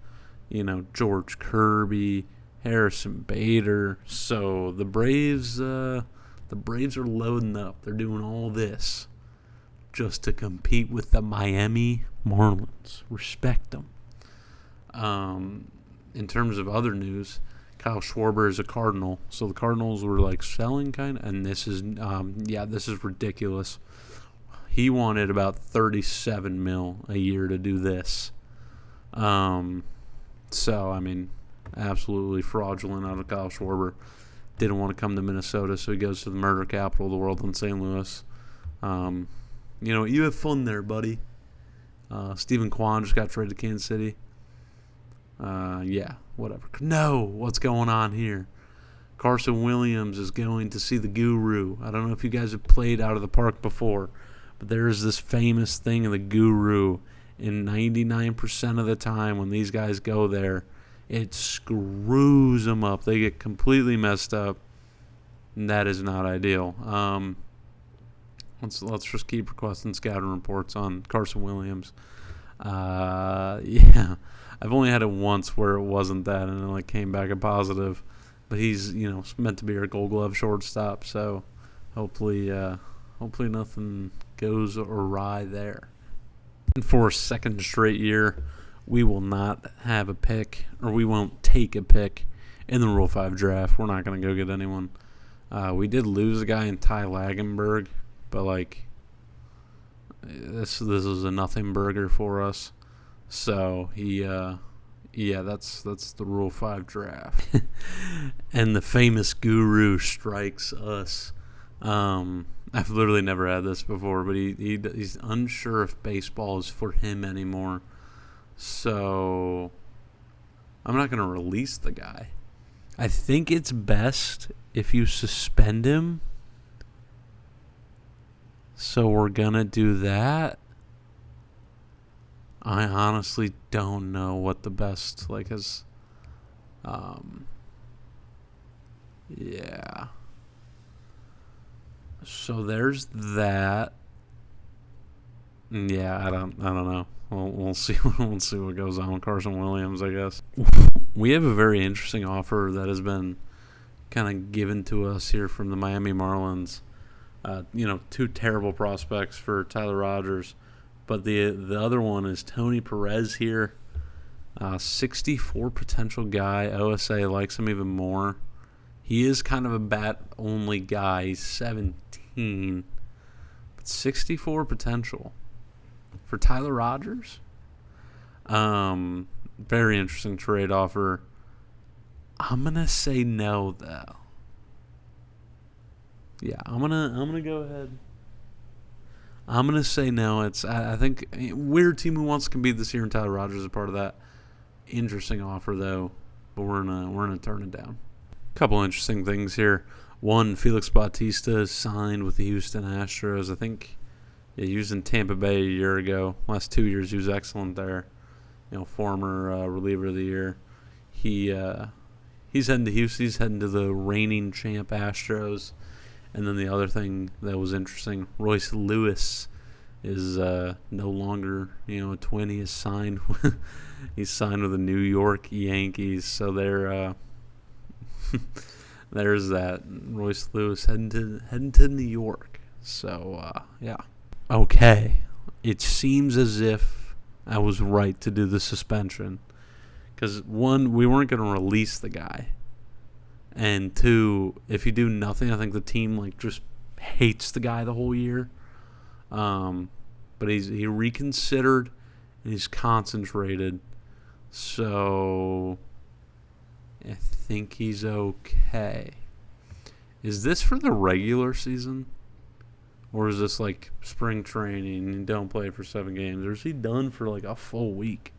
George Kirby, Harrison Bader. So the Braves are loading up. They're doing all this just to compete with the Miami Marlins. Respect them. In terms of other news, Kyle Schwarber is a Cardinal, so the Cardinals were selling kind of, and this is ridiculous. He wanted about $37 million a year to do this. So absolutely fraudulent out of Kyle Schwarber. Didn't want to come to Minnesota, so he goes to the murder capital of the world in St. Louis. You have fun there, buddy. Stephen Kwan just got traded to Kansas City. Whatever. No, what's going on here? Carson Williams is going to see the Guru. I don't know if you guys have played out of the park before, but there is this famous thing of the Guru. And 99% of the time when these guys go there, it screws them up. They get completely messed up, and that is not ideal. Let's just keep requesting scouting reports on Carson Williams. I've only had it once where it wasn't that, and it came back a positive. But he's meant to be our Gold Glove shortstop, so hopefully nothing goes awry there. And for a second straight year, we will not have a pick, or we won't take a pick in the Rule 5 draft. We're not going to go get anyone. We did lose a guy in Ty Lagenberg, but this is a nothing burger for us. So that's the Rule 5 draft. And the famous Guru strikes us. I've literally never had this before, but he's unsure if baseball is for him anymore. So I'm not going to release the guy. I think it's best if you suspend him. So we're going to do that. I honestly don't know what the best is. Yeah. So there's that. Yeah, I don't know. We'll see. We'll see what goes on with Carson Williams, I guess. We have a very interesting offer that has been kind of given to us here from the Miami Marlins. Two terrible prospects for Tyler Rogers, but the other one is Tony Perez here. 64 potential guy. OSA likes him even more. He is kind of a bat-only guy. He's 17. But 64 potential. For Tyler Rogers? Very interesting trade offer. I'm going to say no, though. Yeah, I'm gonna go ahead. I'm gonna say no. I think weird team who wants to compete this year, and Tyler Rogers is a part of that. Interesting offer though, but we're gonna turn it down. Couple interesting things here. One, Felix Bautista signed with the Houston Astros. I think he was in Tampa Bay a year ago. Last 2 years he was excellent there. Former reliever of the year. He's heading to Houston. He's heading to the reigning champ Astros. And then the other thing that was interesting, Royce Lewis is no longer a Twin. He is signed. He's signed with the New York Yankees. So there's that. Royce Lewis heading to New York. So yeah. Okay. It seems as if I was right to do the suspension, because one, we weren't going to release the guy. And two, if you do nothing, I think the team just hates the guy the whole year. But he reconsidered and he's concentrated. So I think he's okay. Is this for the regular season? Or is this spring training and don't play for 7 games? Or is he done for a full week?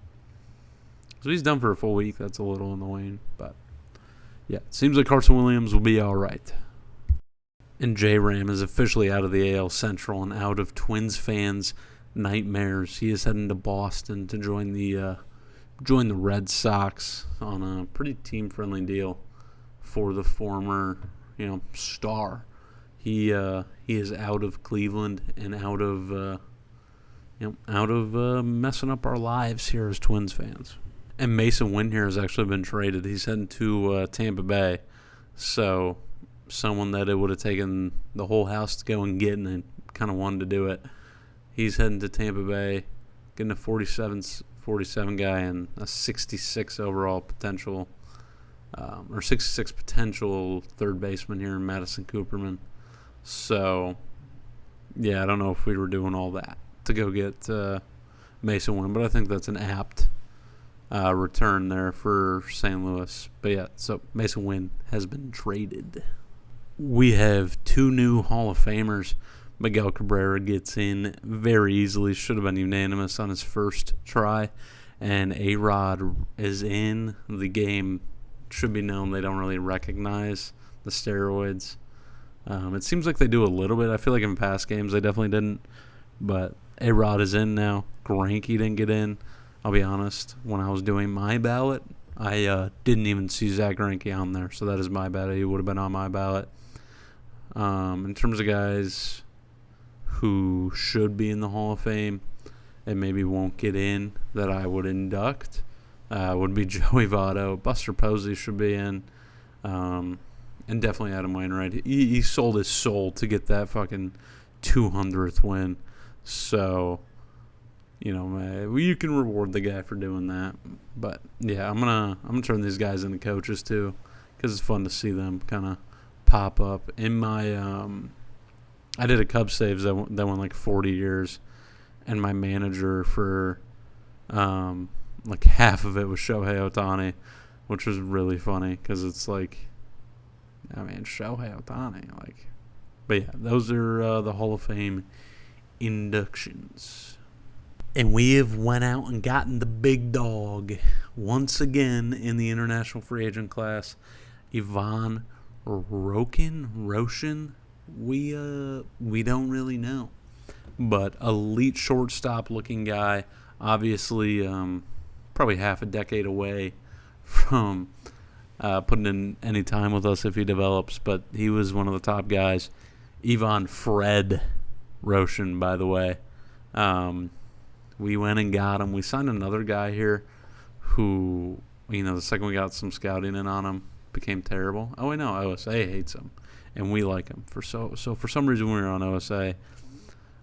So he's done for a full week. That's a little annoying, but yeah, it seems like Carson Williams will be all right. And J-Ram is officially out of the AL Central and out of Twins fans' nightmares. He is heading to Boston to join the Red Sox on a pretty team-friendly deal for the former, star. He is out of Cleveland and out of messing up our lives here as Twins fans. And Mason Wynn here has actually been traded. He's heading to Tampa Bay. So someone that it would have taken the whole house to go and get, and they kind of wanted to do it. He's heading to Tampa Bay, getting a 47 guy and a 66 overall potential, or 66 potential third baseman here in Madison Cooperman. So, yeah, I don't know if we were doing all that to go get Mason Wynn, but I think that's an apt return there for St. Louis. But yeah, so Mason Wynn has been traded. We have 2 new Hall of Famers. Miguel Cabrera gets in very easily. Should have been unanimous on his first try. And A-Rod is in. The game should be known they don't really recognize the steroids. It seems like they do a little bit. I feel like in past games they definitely didn't. But A-Rod is in now. Greinke didn't get in. I'll be honest, when I was doing my ballot, I didn't even see Zach Greinke on there, so that is my bad. He would have been on my ballot. In terms of guys who should be in the Hall of Fame and maybe won't get in that I would induct, would be Joey Votto. Buster Posey should be in, and definitely Adam Wainwright. He sold his soul to get that fucking 200th win, so you can reward the guy for doing that. But yeah, I'm gonna turn these guys into coaches too, because it's fun to see them kind of pop up. In my I did a Cubs saves that went 40 years, and my manager for half of it was Shohei Ohtani, which was really funny because it's Shohei Ohtani, But yeah, those are the Hall of Fame inductions. And we have went out and gotten the big dog once again in the international free agent class, Ivan Roshin. We don't really know, but elite shortstop looking guy. Obviously, probably half a decade away from putting in any time with us if he develops, but he was one of the top guys. Ivan Fred Roshan, by the way. We went and got him. We signed another guy here who, the second we got some scouting in on him, became terrible. Oh, I know, OSA hates him, and we like him. So for some reason we were on OSA.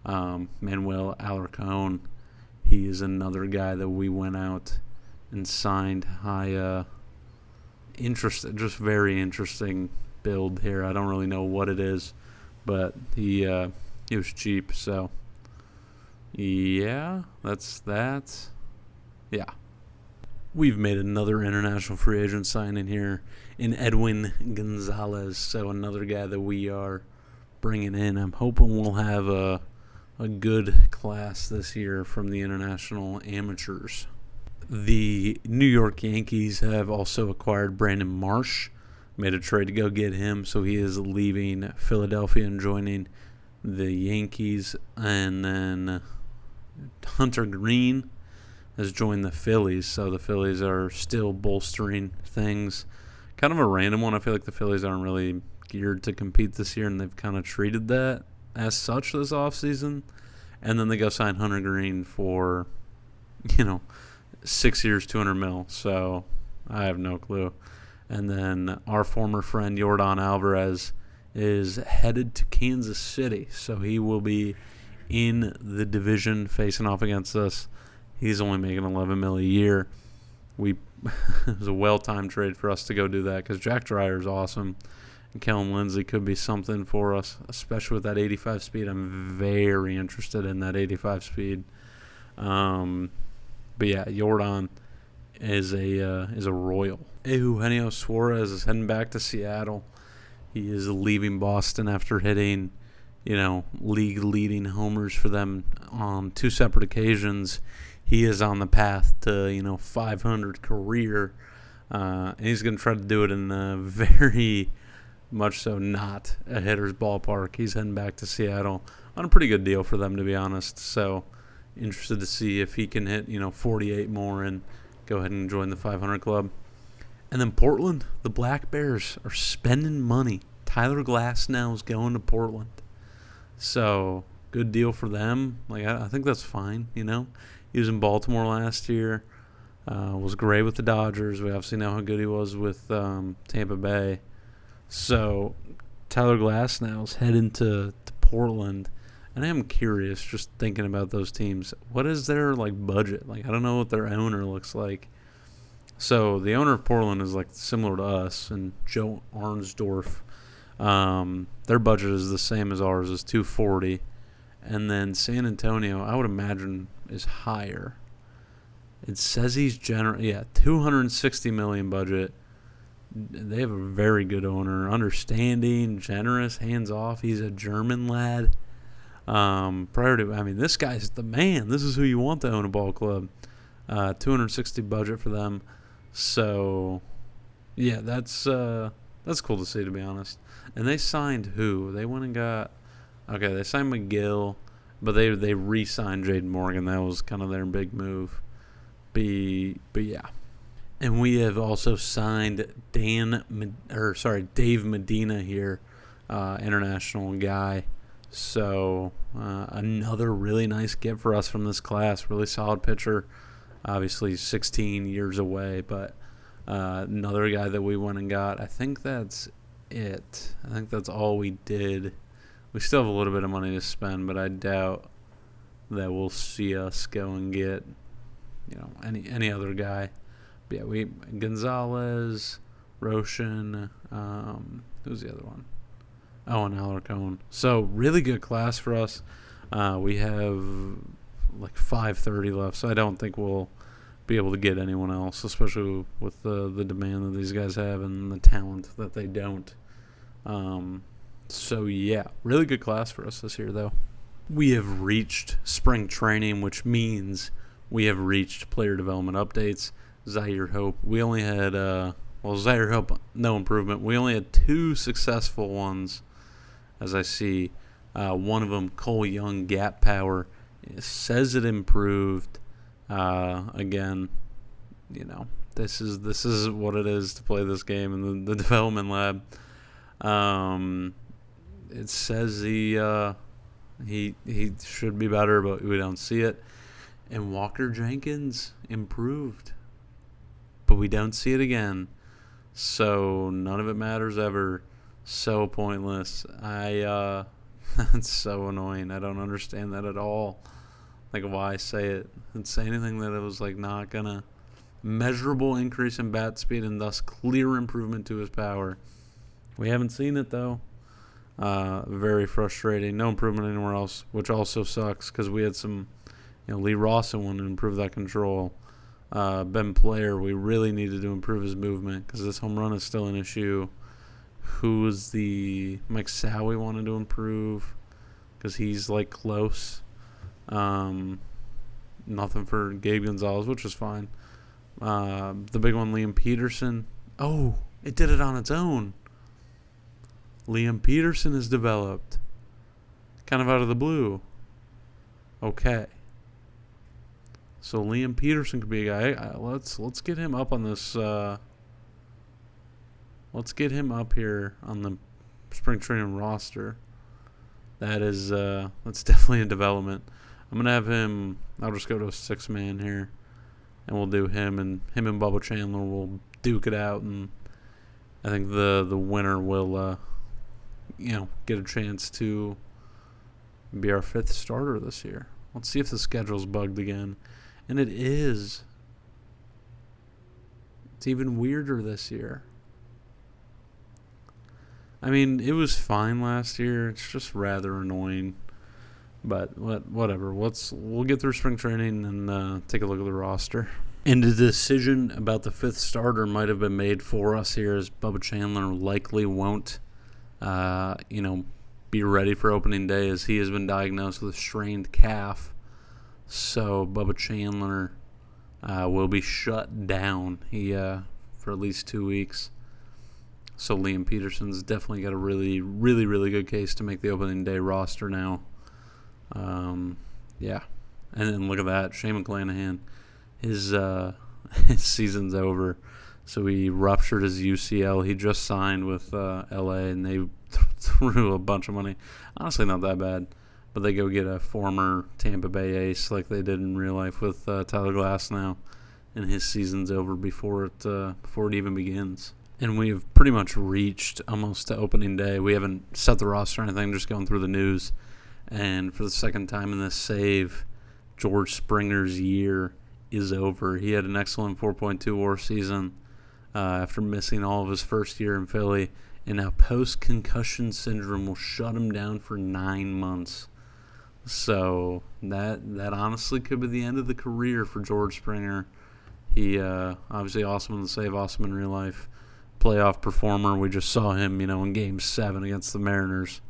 Manuel Alarcon, he is another guy that we went out and signed. Just very interesting build here. I don't really know what it is, but he was cheap. So yeah, that's that. Yeah. We've made another international free agent signing here in Edwin Gonzalez. So another guy that we are bringing in. I'm hoping we'll have a good class this year from the international amateurs. The New York Yankees have also acquired Brandon Marsh, made a trade to go get him, so he is leaving Philadelphia and joining the Yankees. And then Hunter Green has joined the Phillies, so the Phillies are still bolstering things. Kind of a random one. I feel like the Phillies aren't really geared to compete this year, and they've kind of treated that as such this offseason. And then they go sign Hunter Green for, 6 years, $200 million. So I have no clue. And then our former friend Yordan Alvarez is headed to Kansas City, so he will be in the division facing off against us. He's only making $11 million a year. It was a well-timed trade for us to go do that because Jack Dreyer is awesome, and Kellen Lindsey could be something for us, especially with that 85 speed. I'm very interested in that 85 speed. But yeah, Yordan is a Royal. Eugenio Suarez is heading back to Seattle. He is leaving Boston after hitting, league-leading homers for them on 2 separate occasions. He is on the path to, 500 career. And he's going to try to do it in a very much so not a hitter's ballpark. He's heading back to Seattle on a pretty good deal for them, to be honest. So interested to see if he can hit, 48 more and go ahead and join the 500 club. And then Portland, the Black Bears are spending money. Tyler Glasnow is going to Portland. So good deal for them. I think that's fine, He was in Baltimore last year. Was great with the Dodgers. We obviously know how good he was with Tampa Bay. So Tyler Glasnow's heading to Portland. And I am curious, just thinking about those teams, what is their budget? I don't know what their owner looks like. So the owner of Portland is similar to us, and Joe Arnsdorf. Their budget is the same as ours, is $240. And then San Antonio, I would imagine, is higher. It says he's $260 million budget. They have a very good owner, understanding, generous, hands off. He's a German lad. This guy's the man. This is who you want to own a ball club. 260 budget for them. So, yeah, that's cool to see, to be honest. And they signed who? They went and got. Okay, they signed McGill, but they re-signed Jaden Morgan. That was kind of their big move. But yeah. And we have also signed Dave Medina here, international guy. So another really nice get for us from this class. Really solid pitcher. Obviously 16 years away, but another guy that we went and got. I think that's it. I think that's all we did. We still have a little bit of money to spend, but I doubt that we'll see us go and get, any other guy. But yeah, we Gonzalez, Roshan, who's the other one? Oh, and Alarcon. So really good class for us. We have 5:30 left, so I don't think we'll be able to get anyone else, especially with the demand that these guys have and the talent that they don't. So yeah, really good class for us this year, though. We have reached spring training, which means we have reached player development updates. Zaire Hope, we only had Zaire Hope, no improvement. We only had 2 successful ones, as I see. One of them, Cole Young, gap power. It says it improved. Again, This is what it is to play this game in the development lab. It says he should be better, but we don't see it. And Walker Jenkins improved, but we don't see it again. So none of it matters ever. So pointless. That's so annoying. I don't understand that at all. Like, why say it? And say anything that it was like not gonna measurable increase in bat speed and thus clear improvement to his power. We haven't seen it though. Very frustrating. No improvement anywhere else, which also sucks because we had some, Lee Rawson wanted to improve that control. Ben Player, we really needed to improve his movement because this home run is still an issue. Who was the Mike Sowie wanted to improve because he's like close. Nothing for Gabe Gonzalez, which is fine. The big one, Liam Peterson. Oh, it did it on its own. Liam Peterson is developed. Kind of out of the blue. Okay. So Liam Peterson could be a guy. Let's get him up on this. Let's get him up here on the spring training roster. That's definitely a development. I'm gonna have him. I'll just go to a 6-man here, and we'll do him and Bubba Chandler will duke it out, and I think the winner will get a chance to be our 5th starter this year. Let's see if the schedule's bugged again, and it is. It's even weirder this year. I mean, it was fine last year. It's just rather annoying. But whatever. We'll get through spring training and take a look at the roster. And the decision about the 5th starter might have been made for us here, as Bubba Chandler likely won't, be ready for opening day, as he has been diagnosed with a strained calf. So Bubba Chandler will be shut down. For at least 2 weeks. So Liam Peterson's definitely got a really, really, really good case to make the opening day roster now. Yeah. And then look at that. Shane McClanahan, his season's over. So he ruptured his UCL. He just signed with LA, and they threw a bunch of money. Honestly, not that bad. But they go get a former Tampa Bay ace like they did in real life with Tyler Glass now. And his season's over before it even begins. And we've pretty much reached almost to opening day. We haven't set the roster or anything, just going through the news. And for the second time in this save, George Springer's year is over. He had an excellent 4.2 WAR season after missing all of his first year in Philly. And now post-concussion syndrome will shut him down for 9 months. So that honestly could be the end of the career for George Springer. He obviously awesome in the save, awesome in real life. Playoff performer. We just saw him, in Game 7 against the Mariners.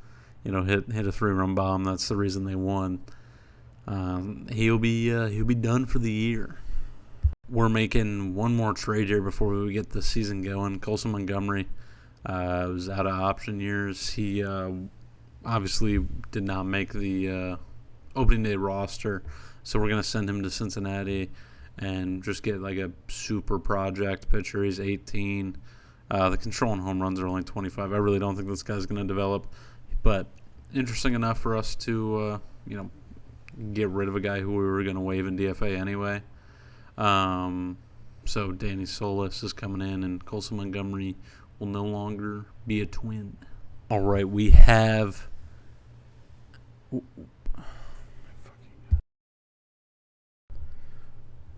Hit a 3-run bomb. That's the reason they won. He'll be done for the year. We're making one more trade here before we get the season going. Colson Montgomery was out of option years. He obviously did not make the opening day roster, so we're gonna send him to Cincinnati and just get like a super project pitcher. He's 18. The control on home runs are only 25. I really don't think this guy's going to develop. But interesting enough for us to, get rid of a guy who we were going to waive in DFA anyway. So Danny Solis is coming in, and Colson Montgomery will no longer be a Twin. All right, we have...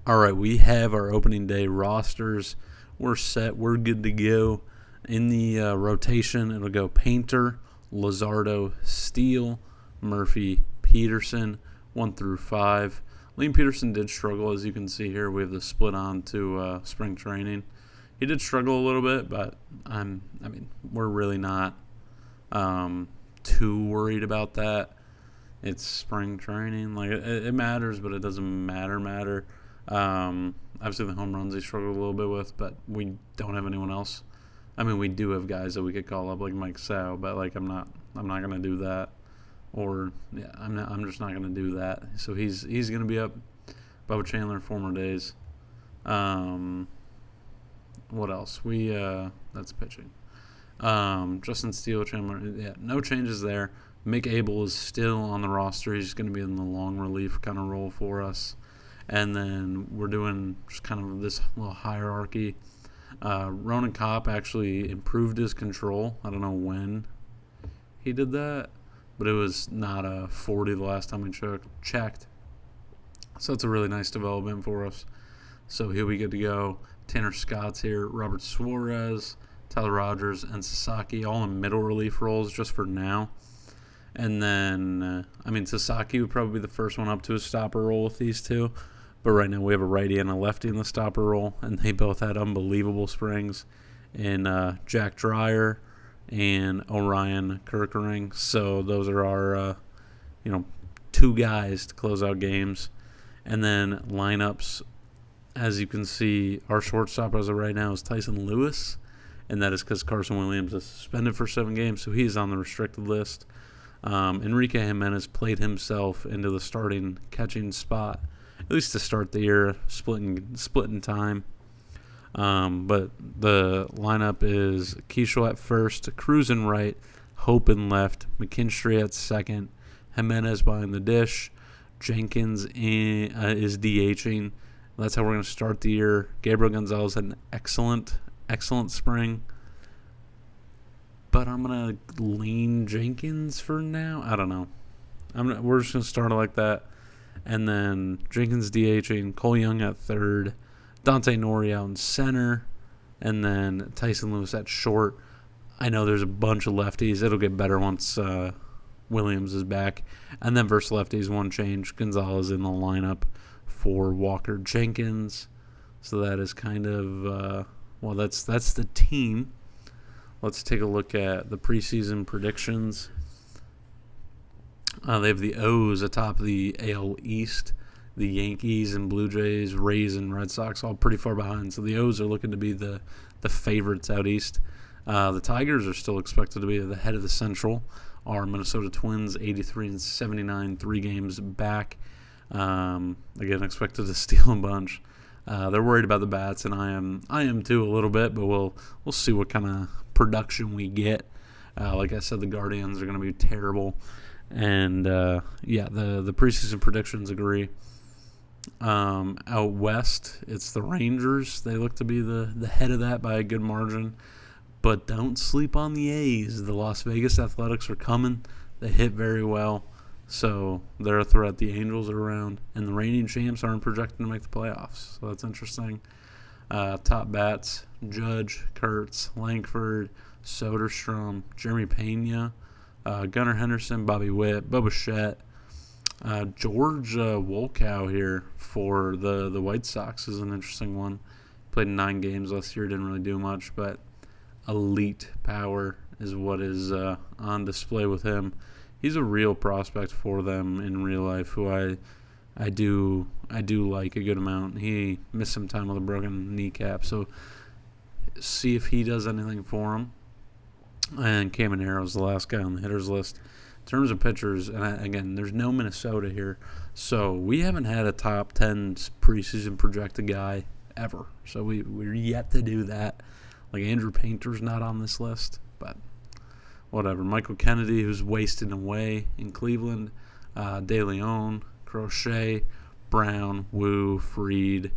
All right, we have our opening day rosters. We're set. We're good to go. In the rotation, it'll go Painter, Luzardo, Steele, Murphy, Peterson, 1 through 5. Liam Peterson did struggle, as you can see here. We have the split on to spring training. He did struggle a little bit, but we're really not too worried about that. It's spring training. Like it matters, but it doesn't matter. Obviously the home runs he struggled a little bit with, but we don't have anyone else. I mean, we do have guys that we could call up like Mike Sow, but like I'm not gonna do that. I'm just not gonna do that. So he's gonna be up. Bubba Chandler, former days. what else? That's pitching. Justin Steele, Chandler, no changes there. Mick Abel is still on the roster. He's going to be in the long relief kind of role for us. And then we're doing just kind of this little hierarchy. Ronan Kopp actually improved his control. I don't know when he did that, but it was not a 40 the last time we checked. So that's a really nice development for us. So he'll be good to go. Tanner Scott's here. Robert Suarez, Tyler Rogers, and Sasaki all in middle relief roles just for now. And then, Sasaki would probably be the first one up to a stopper role with these two. But right now we have a righty and a lefty in the stopper role, and they both had unbelievable springs in Jack Dreyer and Orion Kirkering. So those are our, two guys to close out games. And then lineups, as you can see, our shortstop as of right now is Tyson Lewis, and that is because Carson Williams is suspended for 7 games, so he's on the restricted list. Enrique Jimenez played himself into the starting catching spot, at least to start the year, splitting time. But the lineup is Keishel at first, Cruz in right, Hope in left, McKinstry at second, Jimenez behind the dish, Jenkins is DHing. That's how we're going to start the year. Gabriel Gonzalez had an excellent spring. But I'm going to lean Jenkins for now. I don't know. We're just going to start it like that. And then Jenkins DHing, Cole Young at third, Dante Nori out in center, and then Tyson Lewis at short. I know there's a bunch of lefties. It'll get better once Williams is back. And then versus lefties, one change. Gonzalez in the lineup for Walker Jenkins. So that is kind of, that's the team. Let's take a look at the preseason predictions. They have the O's atop the AL East. The Yankees and Blue Jays, Rays, and Red Sox all pretty far behind. So the O's are looking to be the favorites out east. The Tigers are still expected to be the head of the Central. Our Minnesota Twins, 83-79, 3 games back. Again, expected to steal a bunch. They're worried about the bats, and I am too a little bit, but we'll see what kind of production we get. Like I said, the Guardians are going to be terrible. And, the preseason predictions agree. Out west, it's the Rangers. They look to be the head of that by a good margin. But don't sleep on the A's. The Las Vegas Athletics are coming. They hit very well. So they're a threat. The Angels are around. And the reigning champs aren't projected to make the playoffs. So that's interesting. Top bats, Judge, Kurtz, Langford, Soderstrom, Jeremy Pena, Gunnar Henderson, Bobby Witt, Bo Bichette, George Wolkow here for the White Sox is an interesting one. Played 9 games last year, didn't really do much, but elite power is what is on display with him. He's a real prospect for them in real life, who I do like a good amount. He missed some time with a broken kneecap, so see if he does anything for him. And Camanero's the last guy on the hitters list. In terms of pitchers, and again, there's no Minnesota here, so we haven't had a top 10 preseason projected guy ever. So we're yet to do that. Like Andrew Painter's not on this list, but whatever. Michael Kennedy, who's wasting away in Cleveland, De Leon, Crochet, Brown, Wu, Freed.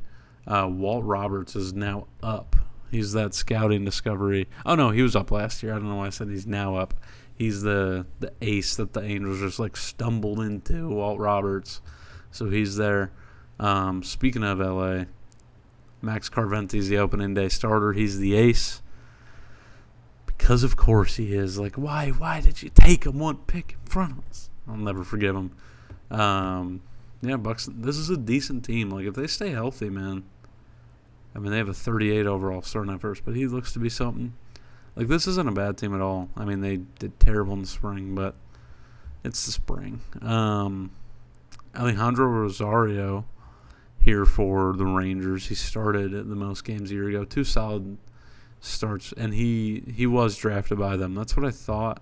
Walt Roberts is now up. He's that scouting discovery. Oh, no, he was up last year. I don't know why I said he's now up. He's the ace that the Angels just stumbled into, Walt Roberts. So he's there. Speaking of L.A., Max Carventi's the opening day starter. He's the ace. Because of course he is. Why did you take him one pick in front of us? I'll never forgive him. Bucks. This is a decent team. If they stay healthy, man. They have a 38 overall starting at first, but he looks to be something. This isn't a bad team at all. They did terrible in the spring, but it's the spring. Alejandro Rosario here for the Rangers. He started the most games a year ago. 2 solid starts, and he was drafted by them. That's what I thought.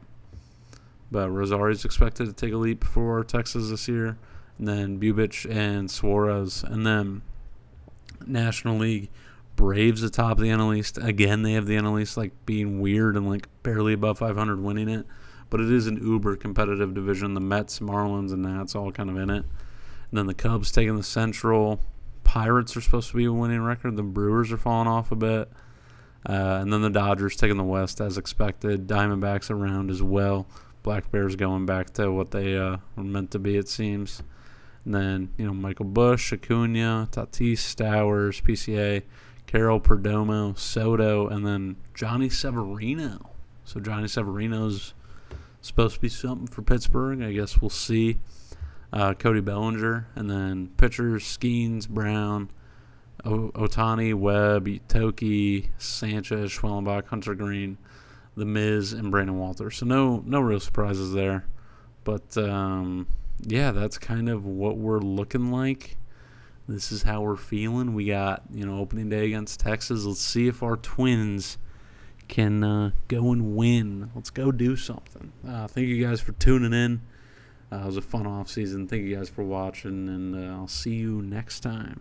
But Rosario's expected to take a leap for Texas this year. And then Bubich and Suarez. And then National League, Braves atop the NL East. Again, they have the NL East like being weird and like barely above 500 winning it. But it is an uber competitive division. The Mets, Marlins, and Nats all kind of in it. And then the Cubs taking the Central. Pirates are supposed to be a winning record. The Brewers are falling off a bit. And then the Dodgers taking the West as expected. Diamondbacks around as well. Black Bears going back to what they are meant to be, it seems. And then, Michael Bush, Acuna, Tatis, Stowers, PCA, Carroll, Perdomo, Soto, and then Johnny Severino. So Johnny Severino's supposed to be something for Pittsburgh. I guess we'll see. Cody Bellinger, and then pitchers, Skeens, Brown, Otani, Webb, Toki, Sanchez, Schwellenbach, Hunter Green, The Miz, and Brandon Walters. So no real surprises there. But, that's kind of what we're looking like. This is how we're feeling. We got, opening day against Texas. Let's see if our Twins can go and win. Let's go do something. Thank you guys for tuning in. It was a fun off season. Thank you guys for watching, and I'll see you next time.